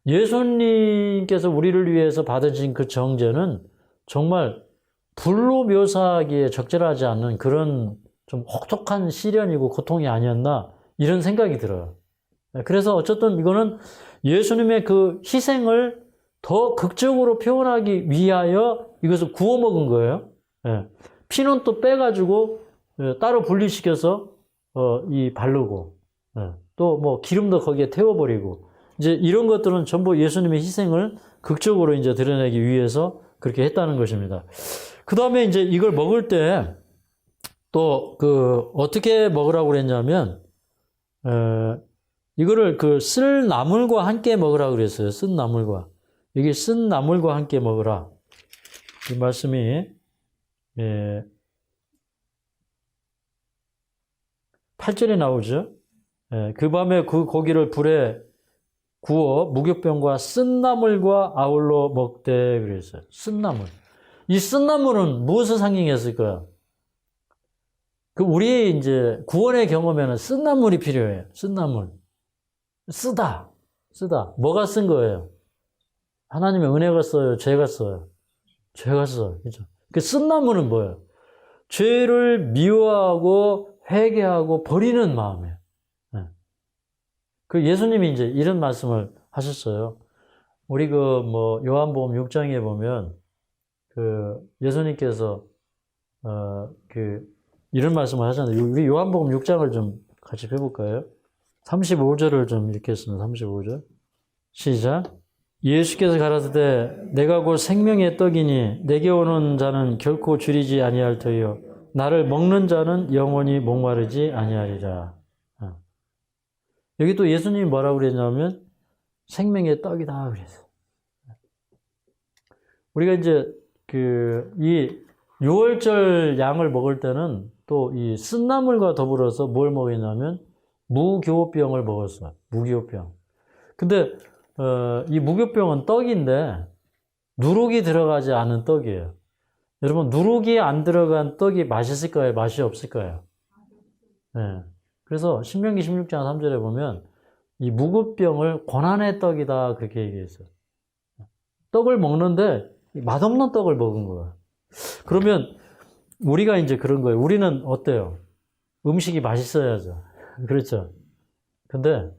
예수님께서 우리를 위해서 받으신 그 정제는 정말 불로 묘사하기에 적절하지 않는 그런 좀 혹독한 시련이고 고통이 아니었나 이런 생각이 들어요. 그래서 어쨌든 이거는 예수님의 그 희생을 더 극적으로 표현하기 위하여 이것을 구워 먹은 거예요. 피는 또 빼가지고 따로 분리시켜서 이 바르고 또 뭐 기름도 거기에 태워버리고 이제 이런 것들은 전부 예수님의 희생을 극적으로 이제 드러내기 위해서 그렇게 했다는 것입니다. 그 다음에 이제 이걸 먹을 때 또 그 어떻게 먹으라고 그랬냐면 이거를 그 쓸 나물과 함께 먹으라고 그랬어요. 쓴 나물과. 여기 쓴 나물과 함께 먹으라. 이 말씀이 8절에 나오죠. 그 밤에 그 고기를 불에 구워 무교병과 쓴 나물과 아울러 먹되 그랬어요. 쓴 나물. 이 쓴 나물은 무엇을 상징했을까요? 그 우리의 이제 구원의 경험에는 쓴 나물이 필요해요. 쓴 나물. 쓰다. 뭐가 쓴 거예요? 하나님의 은혜가 써요? 죄가 써요? 죄가 써요. 그죠? 그 쓴 나물은 뭐예요? 죄를 미워하고 회개하고 버리는 마음이에요. 그 예수님이 이제 이런 말씀을 하셨어요. 우리 그 뭐 요한복음 6장에 보면 그 예수님께서 그 이런 말씀을 하셨는데 우리 요한복음 6장을 좀 같이 펴볼까요? 35절을 좀 읽겠습니다. 35절. 시작. 예수께서 가라사대 내가 곧 생명의 떡이니 내게 오는 자는 결코 줄이지 아니할 터이요 나를 먹는 자는 영원히 목마르지 아니하리라. 여기 또 예수님이 뭐라고 그랬냐면 생명의 떡이다 그랬어요. 우리가 이제 이 6월절 양을 먹을 때는 또 이 쓴나물과 더불어서 뭘 먹었냐면 무교병을 먹었어요. 무교병. 근데 이 무교병은 떡인데 누룩이 들어가지 않은 떡이에요. 여러분 누룩이 안 들어간 떡이 맛있을까요? 맛이 없을까요? 네. 그래서 신명기 16장 3절에 보면 이 무교병을 고난의 떡이다 그렇게 얘기했어요. 떡을 먹는데 맛없는 떡을 먹은 거예요. 그러면 우리가 이제 그런 거예요. 우리는 어때요? 음식이 맛있어야죠. 그렇죠. 근데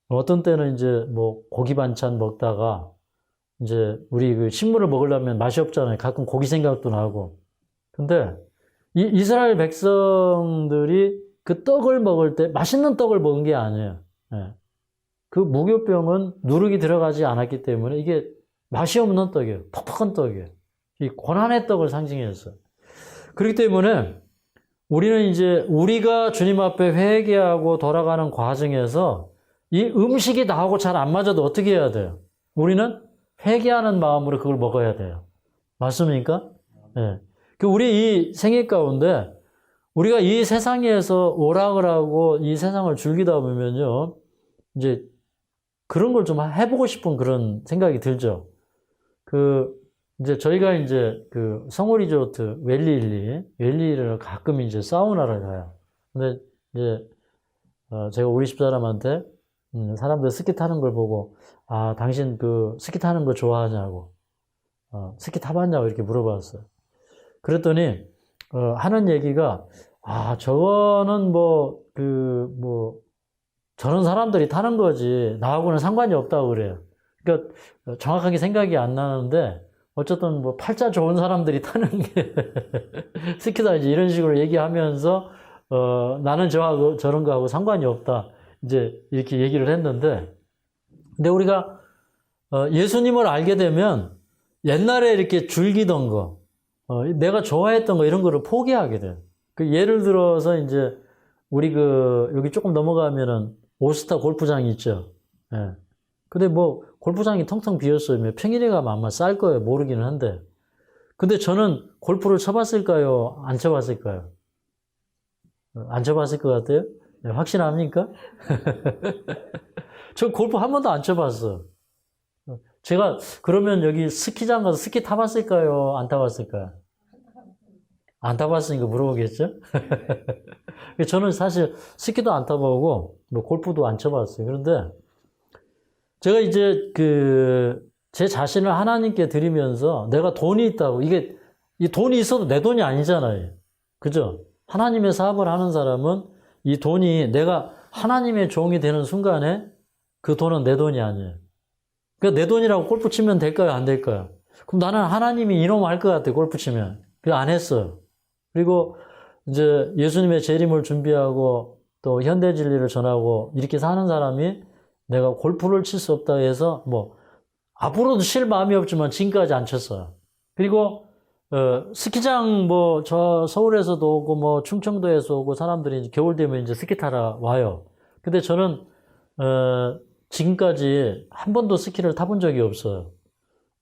어떤 때는 이제 뭐 고기 반찬 먹다가 이제 우리 그 식물을 먹으려면 맛이 없잖아요. 가끔 고기 생각도 나고. 근데 이 이스라엘 백성들이 그 떡을 먹을 때 맛있는 떡을 먹은 게 아니에요. 그 무교병은 누룩이 들어가지 않았기 때문에 이게 맛이 없는 떡이에요. 퍽퍽한 떡이에요. 이 고난의 떡을 상징했어요. 그렇기 때문에 우리는 이제 우리가 주님 앞에 회개하고 돌아가는 과정에서 이 음식이 나하고 잘 안 맞아도 어떻게 해야 돼요? 우리는 회개하는 마음으로 그걸 먹어야 돼요. 맞습니까? 네. 우리 이 생애 가운데 우리가 이 세상에서 오락을 하고 이 세상을 즐기다 보면요. 이제 그런 걸 좀 해보고 싶은 그런 생각이 들죠. 이제 저희가 이제 성우 리조트 웰리를 가끔 이제 사우나를 가요. 근데 이제 제가 우리 집사람한테 사람들 스키 타는 걸 보고 당신 스키 타는 거 좋아하냐고 스키 타봤냐고 이렇게 물어봤어요. 그랬더니 하는 얘기가 저거는 저런 사람들이 타는 거지 나하고는 상관이 없다고 그래요. 그러니까 정확하게 생각이 안 나는데 어쨌든 팔자 좋은 사람들이 타는 게 스키다 이제 이런 식으로 얘기하면서 나는 저하고 저런 거하고 상관이 없다 이제 이렇게 얘기를 했는데 근데 우리가 예수님을 알게 되면 옛날에 이렇게 즐기던 거 내가 좋아했던 거 이런 거를 포기하게 돼요. 예를 들어서 이제 우리 여기 조금 넘어가면은 올스타 골프장이 있죠. 예. 근데 골프장이 텅텅 비었어요. 평일에 가면 아마 쌀 거예요. 모르기는 한데. 근데 저는 골프를 쳐봤을까요? 안 쳐봤을까요? 안 쳐봤을 것 같아요? 네, 확실합니까? 저 골프 한 번도 안 쳐봤어. 제가 그러면 여기 스키장 가서 스키 타봤을까요? 안 타봤을까요? 안 타봤으니까 물어보겠죠? 저는 사실 스키도 안 타보고 뭐 골프도 안 쳐봤어요. 그런데 제가 이제 제 자신을 하나님께 드리면서 내가 돈이 있다고, 이 돈이 있어도 내 돈이 아니잖아요. 그죠? 하나님의 사업을 하는 사람은 이 돈이 내가 하나님의 종이 되는 순간에 그 돈은 내 돈이 아니에요. 그러니까 내 돈이라고 골프 치면 될까요? 안 될까요? 그럼 나는 하나님이 이놈 할 것 같아, 골프 치면. 그래서 안 했어요. 그리고 이제 예수님의 재림을 준비하고 또 현대 진리를 전하고 이렇게 사는 사람이 내가 골프를 칠 수 없다 해서 뭐 앞으로도 칠 마음이 없지만 지금까지 안 쳤어요. 그리고 스키장 뭐 저 서울에서도 오고 뭐 충청도에서 오고 사람들이 이제 겨울 되면 이제 스키 타러 와요. 근데 저는 지금까지 한 번도 스키를 타본 적이 없어요.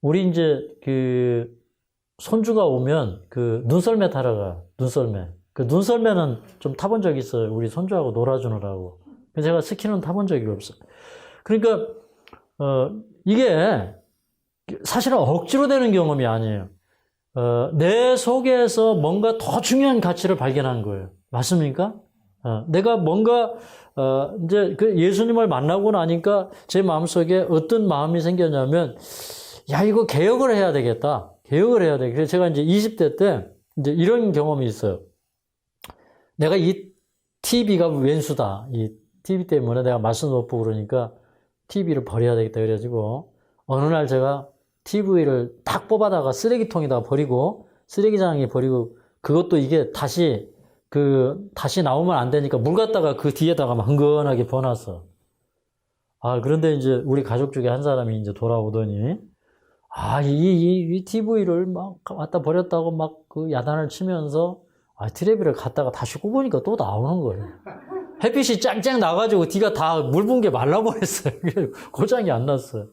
우리 이제 손주가 오면 눈썰매 타러 가요. 눈썰매. 눈썰매는 좀 타본 적이 있어요. 우리 손주하고 놀아주느라고. 제가 스키는 타본 적이 없어요. 그러니까 이게 사실은 억지로 되는 경험이 아니에요. 내 속에서 뭔가 더 중요한 가치를 발견한 거예요. 맞습니까? 내가 뭔가 이제 예수님을 만나고 나니까 제 마음속에 어떤 마음이 생겼냐면, 야, 이거 개혁을 해야 되겠다. 개혁을 해야 돼. 그래서 제가 이제 20대 때 이제 이런 경험이 있어요. 내가 이 TV가 왼수다. 이 TV 때문에 내가 말씀 못 보고 그러니까 TV를 버려야 되겠다. 그래가지고 어느 날 제가 TV를 딱 뽑아다가 쓰레기통에다 버리고, 쓰레기장에 버리고, 그것도 이게 다시 나오면 안 되니까 물 갖다가 그 뒤에다가 막 흥건하게 버놨어. 그런데 이제 우리 가족 중에 한 사람이 이제 돌아오더니, 이 TV를 막 갖다 버렸다고 막 야단을 치면서, TV를 갖다가 다시 꼽으니까 또 나오는 거예요. 햇빛이 짱짱 나가지고 뒤가 다 물 분 게 말라버렸어요. 고장이 안 났어요.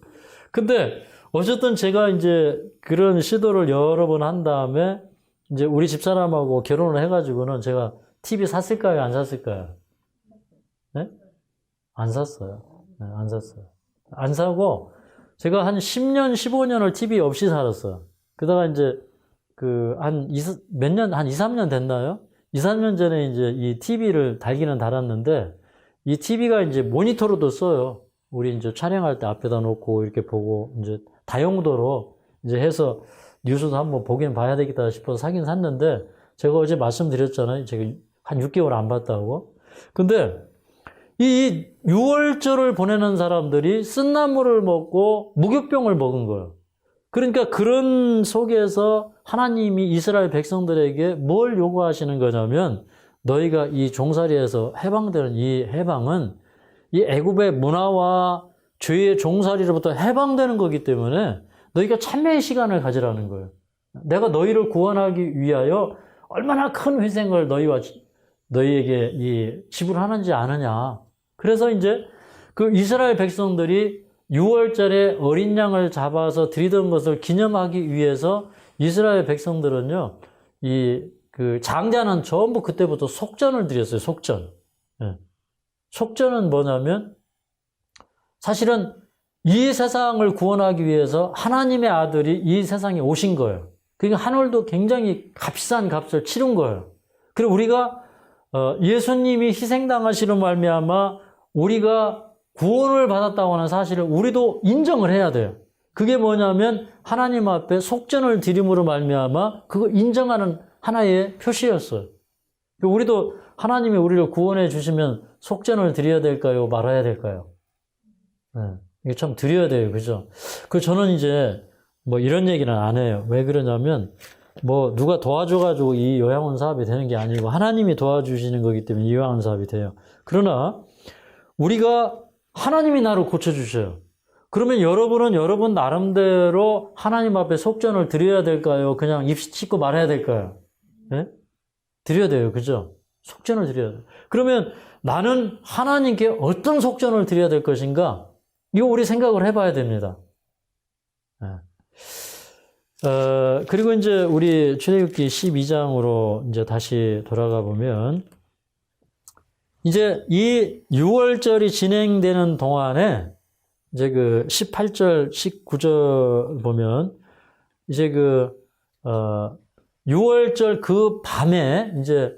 근데 어쨌든 제가 이제 그런 시도를 여러 번 한 다음에 이제 우리 집사람하고 결혼을 해가지고는 제가 TV 샀을까요? 안 샀을까요? 네? 안 샀어요. 네, 안 샀어요. 안 사고 제가 한 10년, 15년을 TV 없이 살았어요. 그러다가 이제 한 2, 3년 됐나요? 2, 3년 전에 이제 이 TV를 달기는 달았는데 이 TV가 이제 모니터로도 써요. 우리 이제 촬영할 때 앞에다 놓고 이렇게 보고 이제 다용도로 이제 해서 뉴스도 한번 보긴 봐야 되겠다 싶어서 사긴 샀는데 제가 어제 말씀드렸잖아요. 제가 한 6개월 안 봤다고. 근데 이 6월절을 보내는 사람들이 쓴나물을 먹고 무교병을 먹은 거예요. 그러니까 그런 속에서 하나님이 이스라엘 백성들에게 뭘 요구하시는 거냐면 너희가 이 종살이에서 해방되는 이 해방은 이 애굽의 문화와 죄의 종살이로부터 해방되는 거기 때문에 너희가 참회의 시간을 가지라는 거예요. 내가 너희를 구원하기 위하여 얼마나 큰 희생을 너희에게 지불하는지 아느냐. 그래서 이제 이스라엘 백성들이 6월절에 어린 양을 잡아서 드리던 것을 기념하기 위해서 이스라엘 백성들은요, 장자는 전부 그때부터 속전을 드렸어요, 속전. 예. 속전은 뭐냐면, 사실은 이 세상을 구원하기 위해서 하나님의 아들이 이 세상에 오신 거예요. 그러니까 하늘도 굉장히 값비싼 값을 치른 거예요. 그리고 우리가, 예수님이 희생당하시로 말미암아 우리가 구원을 받았다고 하는 사실을 우리도 인정을 해야 돼요. 그게 뭐냐면 하나님 앞에 속전을 드림으로 말미암아 그거 인정하는 하나의 표시였어요. 우리도 하나님이 우리를 구원해 주시면 속전을 드려야 될까요? 말아야 될까요? 네, 이게 참 드려야 돼요. 그죠? 저는 이제 뭐 이런 얘기는 안 해요. 왜 그러냐면 뭐 누가 도와줘가지고 이 요양원 사업이 되는 게 아니고 하나님이 도와주시는 거기 때문에 이 요양원 사업이 돼요. 그러나 우리가 하나님이 나를 고쳐주셔요. 그러면 여러분은 여러분 나름대로 하나님 앞에 속전을 드려야 될까요? 그냥 입 씻고 말해야 될까요? 네? 드려야 돼요. 그죠? 속전을 드려야 돼요. 그러면 나는 하나님께 어떤 속전을 드려야 될 것인가? 이거 우리 생각을 해봐야 됩니다. 네. 그리고 이제 우리 출애굽기 12장으로 이제 다시 돌아가 보면 이제 이 6월절이 진행되는 동안에 이제 그 18절, 19절 보면 이제 6월절 그 밤에 이제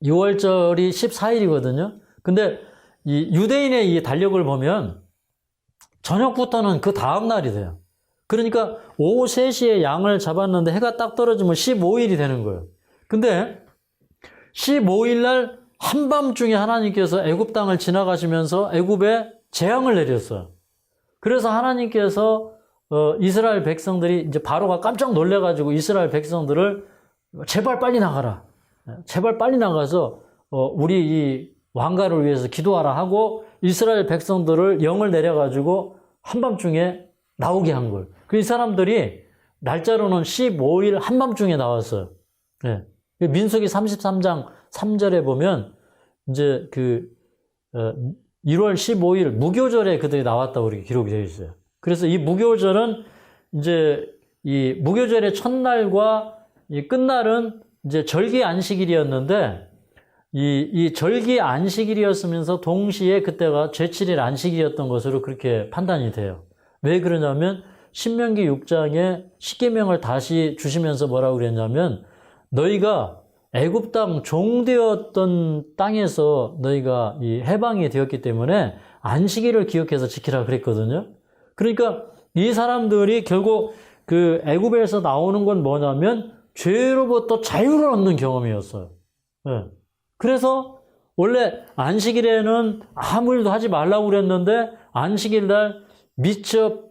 6월절이 14일이거든요. 근데 이 유대인의 이 달력을 보면 저녁부터는 그 다음 날이 돼요. 그러니까 오후 3시에 양을 잡았는데 해가 딱 떨어지면 15일이 되는 거예요. 근데 15일 날 한밤중에 하나님께서 애굽 땅을 지나가시면서 애굽에 재앙을 내렸어요. 그래서 하나님께서 이스라엘 백성들이 이제 바로가 깜짝 놀래가지고 이스라엘 백성들을 제발 빨리 나가라. 제발 빨리 나가서 우리 이 왕가를 위해서 기도하라 하고 이스라엘 백성들을 영을 내려가지고 한밤중에 나오게 한 거예요. 그 이 사람들이 날짜로는 15일 한밤중에 나왔어요. 네. 민수기 33장 3절에 보면 이제 1월 15일 무교절에 그들이 나왔다고 이렇게 기록이 되어 있어요. 그래서 이 무교절은 이제 이 무교절의 첫날과 이 끝날은 이제 절기 안식일이었는데 이 절기 안식일이었으면서 동시에 그때가 제7일 안식일이었던 것으로 그렇게 판단이 돼요. 왜 그러냐면 신명기 6장에 십계명을 다시 주시면서 뭐라고 그랬냐면 너희가 애굽 땅 종되었던 땅에서 너희가 이 해방이 되었기 때문에 안식일을 기억해서 지키라 그랬거든요. 그러니까 이 사람들이 결국 그 애굽에서 나오는 건 뭐냐면 죄로부터 자유를 얻는 경험이었어요. 네. 그래서 원래 안식일에는 아무 일도 하지 말라고 그랬는데 안식일 날 미처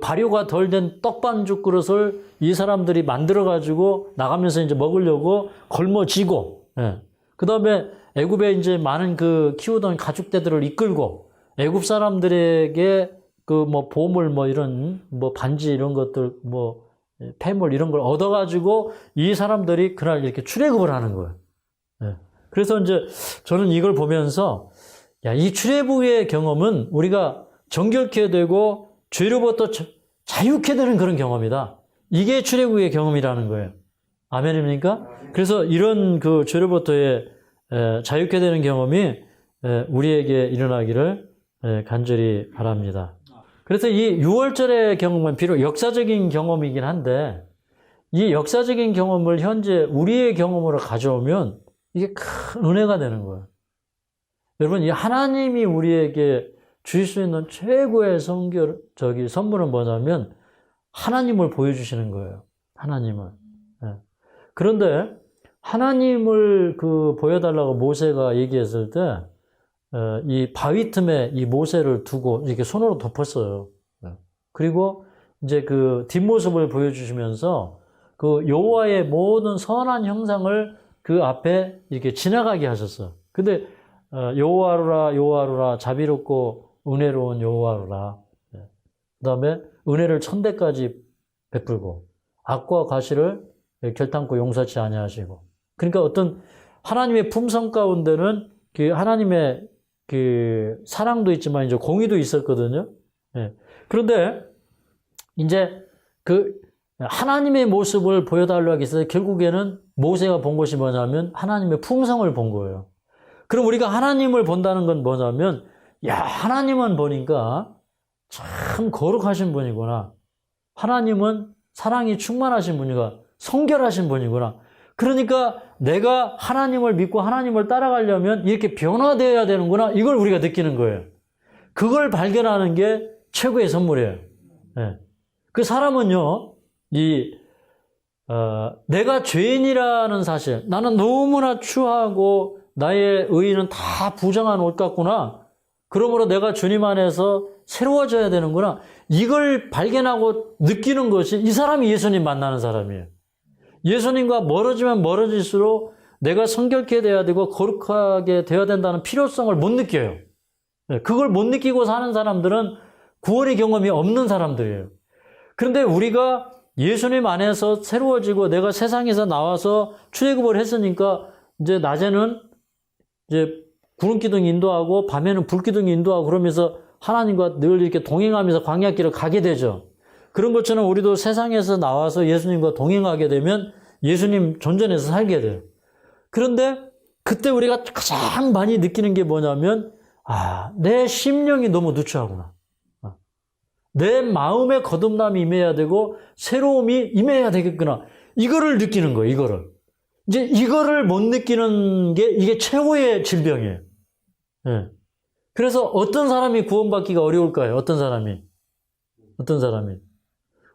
발효가 덜 된 떡반죽 그릇을 이 사람들이 만들어가지고 나가면서 이제 먹으려고 걸머쥐고, 예. 그 다음에 애굽에 이제 많은 키우던 가축대들을 이끌고 애굽 사람들에게 보물 이런 반지 이런 것들 폐물 이런 걸 얻어가지고 이 사람들이 그날 이렇게 출애굽을 하는 거예요. 예. 그래서 이제 저는 이걸 보면서 이 출애굽의 경험은 우리가 정결케 되고 죄로부터 자유케 되는 그런 경험이다. 이게 출애굽의 경험이라는 거예요. 아멘입니까? 그래서 이런 죄로부터의 자유케 되는 경험이 우리에게 일어나기를 간절히 바랍니다. 그래서 이 6월절의 경험은 비록 역사적인 경험이긴 한데 이 역사적인 경험을 현재 우리의 경험으로 가져오면 이게 큰 은혜가 되는 거예요. 여러분, 이 하나님이 우리에게 주실 수 있는 최고의 선물은 뭐냐면 하나님을 보여주시는 거예요. 하나님을. 네. 그런데 하나님을 보여달라고 모세가 얘기했을 때 이 바위 틈에 이 모세를 두고 이렇게 손으로 덮었어요. 네. 그리고 이제 뒷모습을 보여주시면서 여호와의 모든 선한 형상을 그 앞에 이렇게 지나가게 하셨어요. 근데 여호와로라 여호와로라 자비롭고 은혜로운 여호와로라. 네. 그 다음에 은혜를 천대까지 베풀고 악과 과실을 결탄코 용서치 아니하시고. 그러니까 어떤 하나님의 품성 가운데는 하나님의 사랑도 있지만 이제 공의도 있었거든요. 네. 그런데 이제 하나님의 모습을 보여달라고 하기 위해서 결국에는 모세가 본 것이 뭐냐면 하나님의 품성을 본 거예요. 그럼 우리가 하나님을 본다는 건 뭐냐면 하나님은 보니까 참 거룩하신 분이구나. 하나님은 사랑이 충만하신 분이구나. 성결하신 분이구나. 그러니까 내가 하나님을 믿고 하나님을 따라가려면 이렇게 변화되어야 되는구나. 이걸 우리가 느끼는 거예요. 그걸 발견하는 게 최고의 선물이에요. 네. 그 사람은요, 내가 죄인이라는 사실, 나는 너무나 추하고 나의 의의는 다 부정한 옷 같구나. 그러므로 내가 주님 안에서 새로워져야 되는구나. 이걸 발견하고 느끼는 것이 이 사람이 예수님 만나는 사람이에요. 예수님과 멀어지면 멀어질수록 내가 성결케 돼야 되고 거룩하게 되어야 된다는 필요성을 못 느껴요. 그걸 못 느끼고 사는 사람들은 구원의 경험이 없는 사람들이에요. 그런데 우리가 예수님 안에서 새로워지고 내가 세상에서 나와서 출애굽을 했으니까 이제 낮에는 이제 구름기둥 인도하고 밤에는 불기둥 인도하고 그러면서 하나님과 늘 이렇게 동행하면서 광야길을 가게 되죠. 그런 것처럼 우리도 세상에서 나와서 예수님과 동행하게 되면 예수님 존전해서 살게 돼요. 그런데 그때 우리가 가장 많이 느끼는 게 뭐냐면 내 심령이 너무 누추하구나. 내 마음에 거듭남이 임해야 되고 새로움이 임해야 되겠구나. 이거를 느끼는 거예요. 이거를. 이제 이거를 못 느끼는 게 이게 최고의 질병이에요. 예. 그래서 어떤 사람이 구원받기가 어려울까요? 어떤 사람이?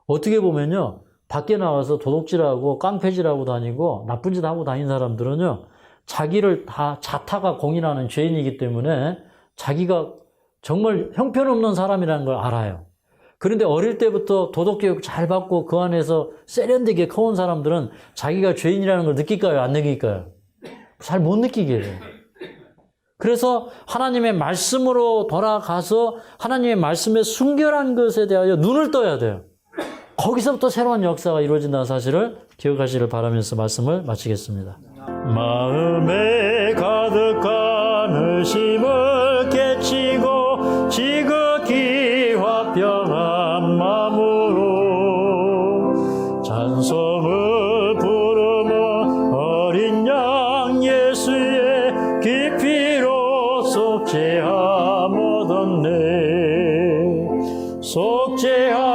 어떻게 보면요. 밖에 나와서 도둑질하고 깡패질하고 다니고 나쁜 짓 하고 다니는 사람들은요. 자기를 다 자타가 공인하는 죄인이기 때문에 자기가 정말 형편없는 사람이라는 걸 알아요. 그런데 어릴 때부터 도덕교육 잘 받고 그 안에서 세련되게 커온 사람들은 자기가 죄인이라는 걸 느낄까요? 안 느낄까요? 잘 못 느끼게 해요. 그래서 하나님의 말씀으로 돌아가서 하나님의 말씀에 순결한 것에 대하여 눈을 떠야 돼요. 거기서부터 새로운 역사가 이루어진다는 사실을 기억하시길 바라면서 말씀을 마치겠습니다. 마음에 가득한 의심을 깨치고 지극히 화평한 마음으로 찬송을 부르며 어린 양 예수의 깊이로 속죄함 얻었네. 속죄함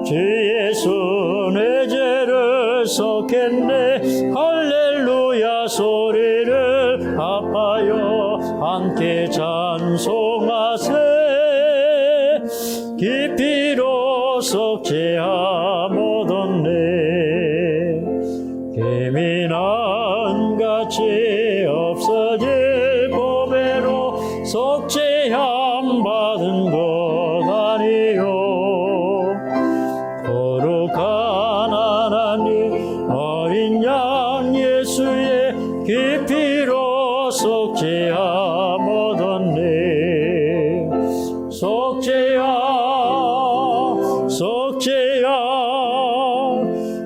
주의 손에 죄를 쏟겠네. 할렐루야 소리를 아파요 함께 찬송하세. 깊이로 속죄함 얻었네. 개미난 같이 없어질 봄에로 속죄함 받은 것 아니요. 거룩한 하나님 어린 양 예수의 깊이로 속죄함 얻었네. 속죄함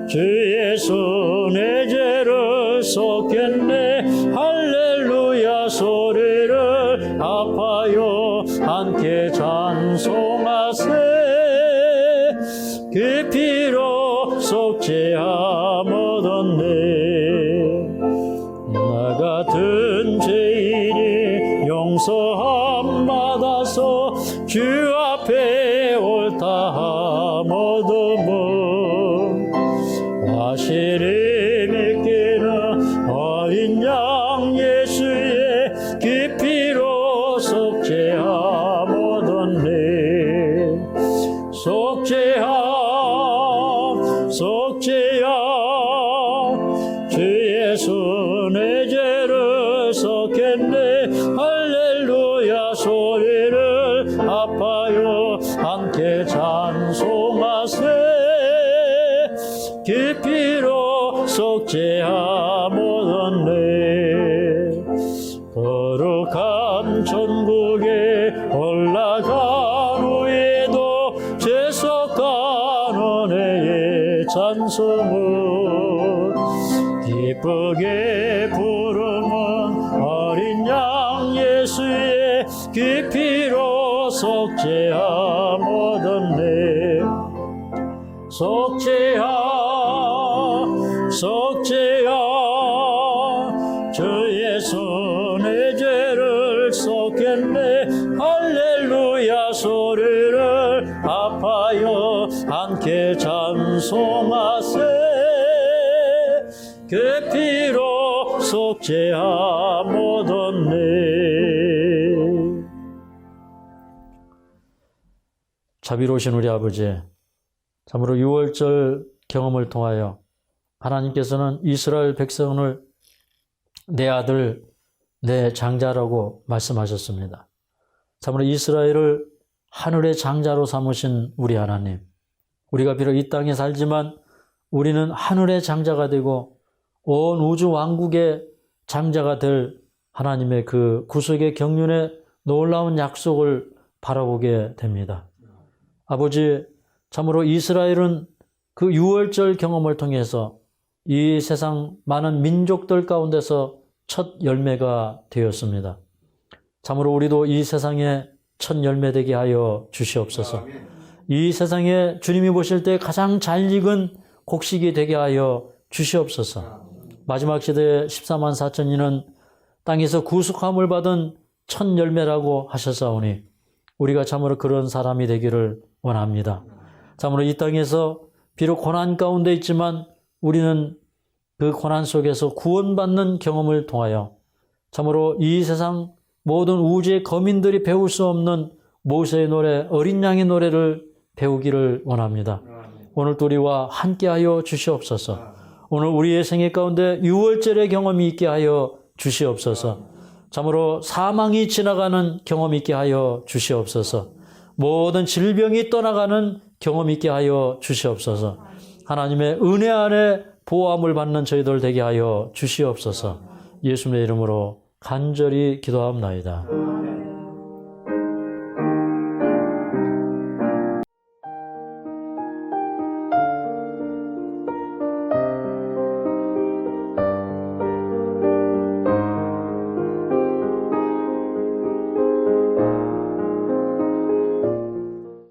주의 손에 죄를 쏟겠네. 할렐루야 소리를 아파요 함께 찬송하세. 깊이로 속죄함 얻었네. 나 같은 죄인이 용서함 받아서 주 앞에 옳다함 얻음은 화실히 믿기는 어린 양 예수의 깊이로 속죄함 얻었네. 속죄함 주의 손에 죄를 쏟겠네. 할렐루야 소리를 아파요 함께 찬송하세. 깊이로 속죄함 얻었네. 거룩한 천국에 올라간 후에도 죄속한 은혜의 찬송을 기쁘게 부르는 어린 양 예수의 깊이로 속죄함 얻었네. 속죄함 주의 손에 죄를 쏟겠네. 할렐루야 소리를 아파요 함께 찬송하세. 깊이로 속죄함 얻었네. 자비로우신 우리 아버지, 참으로 유월절 경험을 통하여 하나님께서는 이스라엘 백성을 내 아들, 내 장자라고 말씀하셨습니다. 참으로 이스라엘을 하늘의 장자로 삼으신 우리 하나님, 우리가 비록 이 땅에 살지만 우리는 하늘의 장자가 되고 온 우주 왕국의 장자가 될 하나님의 그 구속의 경륜의 놀라운 약속을 바라보게 됩니다. 아버지, 참으로 이스라엘은 그 유월절 경험을 통해서 이 세상 많은 민족들 가운데서 첫 열매가 되었습니다. 참으로 우리도 이 세상에 첫 열매 되게 하여 주시옵소서. 이 세상에 주님이 보실 때 가장 잘 익은 곡식이 되게 하여 주시옵소서. 마지막 시대에 14만 4천인은 땅에서 구속함을 받은 첫 열매라고 하셨사오니 우리가 참으로 그런 사람이 되기를 원합니다. 참으로 이 땅에서 비록 고난 가운데 있지만 우리는 그 고난 속에서 구원받는 경험을 통하여 참으로 이 세상 모든 우주의 거민들이 배울 수 없는 모세의 노래, 어린 양의 노래를 배우기를 원합니다. 오늘 또 우리와 함께하여 주시옵소서. 오늘 우리의 생애 가운데 유월절의 경험이 있게 하여 주시옵소서. 참으로 사망이 지나가는 경험이 있게 하여 주시옵소서. 모든 질병이 떠나가는 경험이 있게 하여 주시옵소서. 하나님의 은혜 안에 보호함을 받는 저희들 되게 하여 주시옵소서. 예수님의 이름으로 간절히 기도하옵나이다.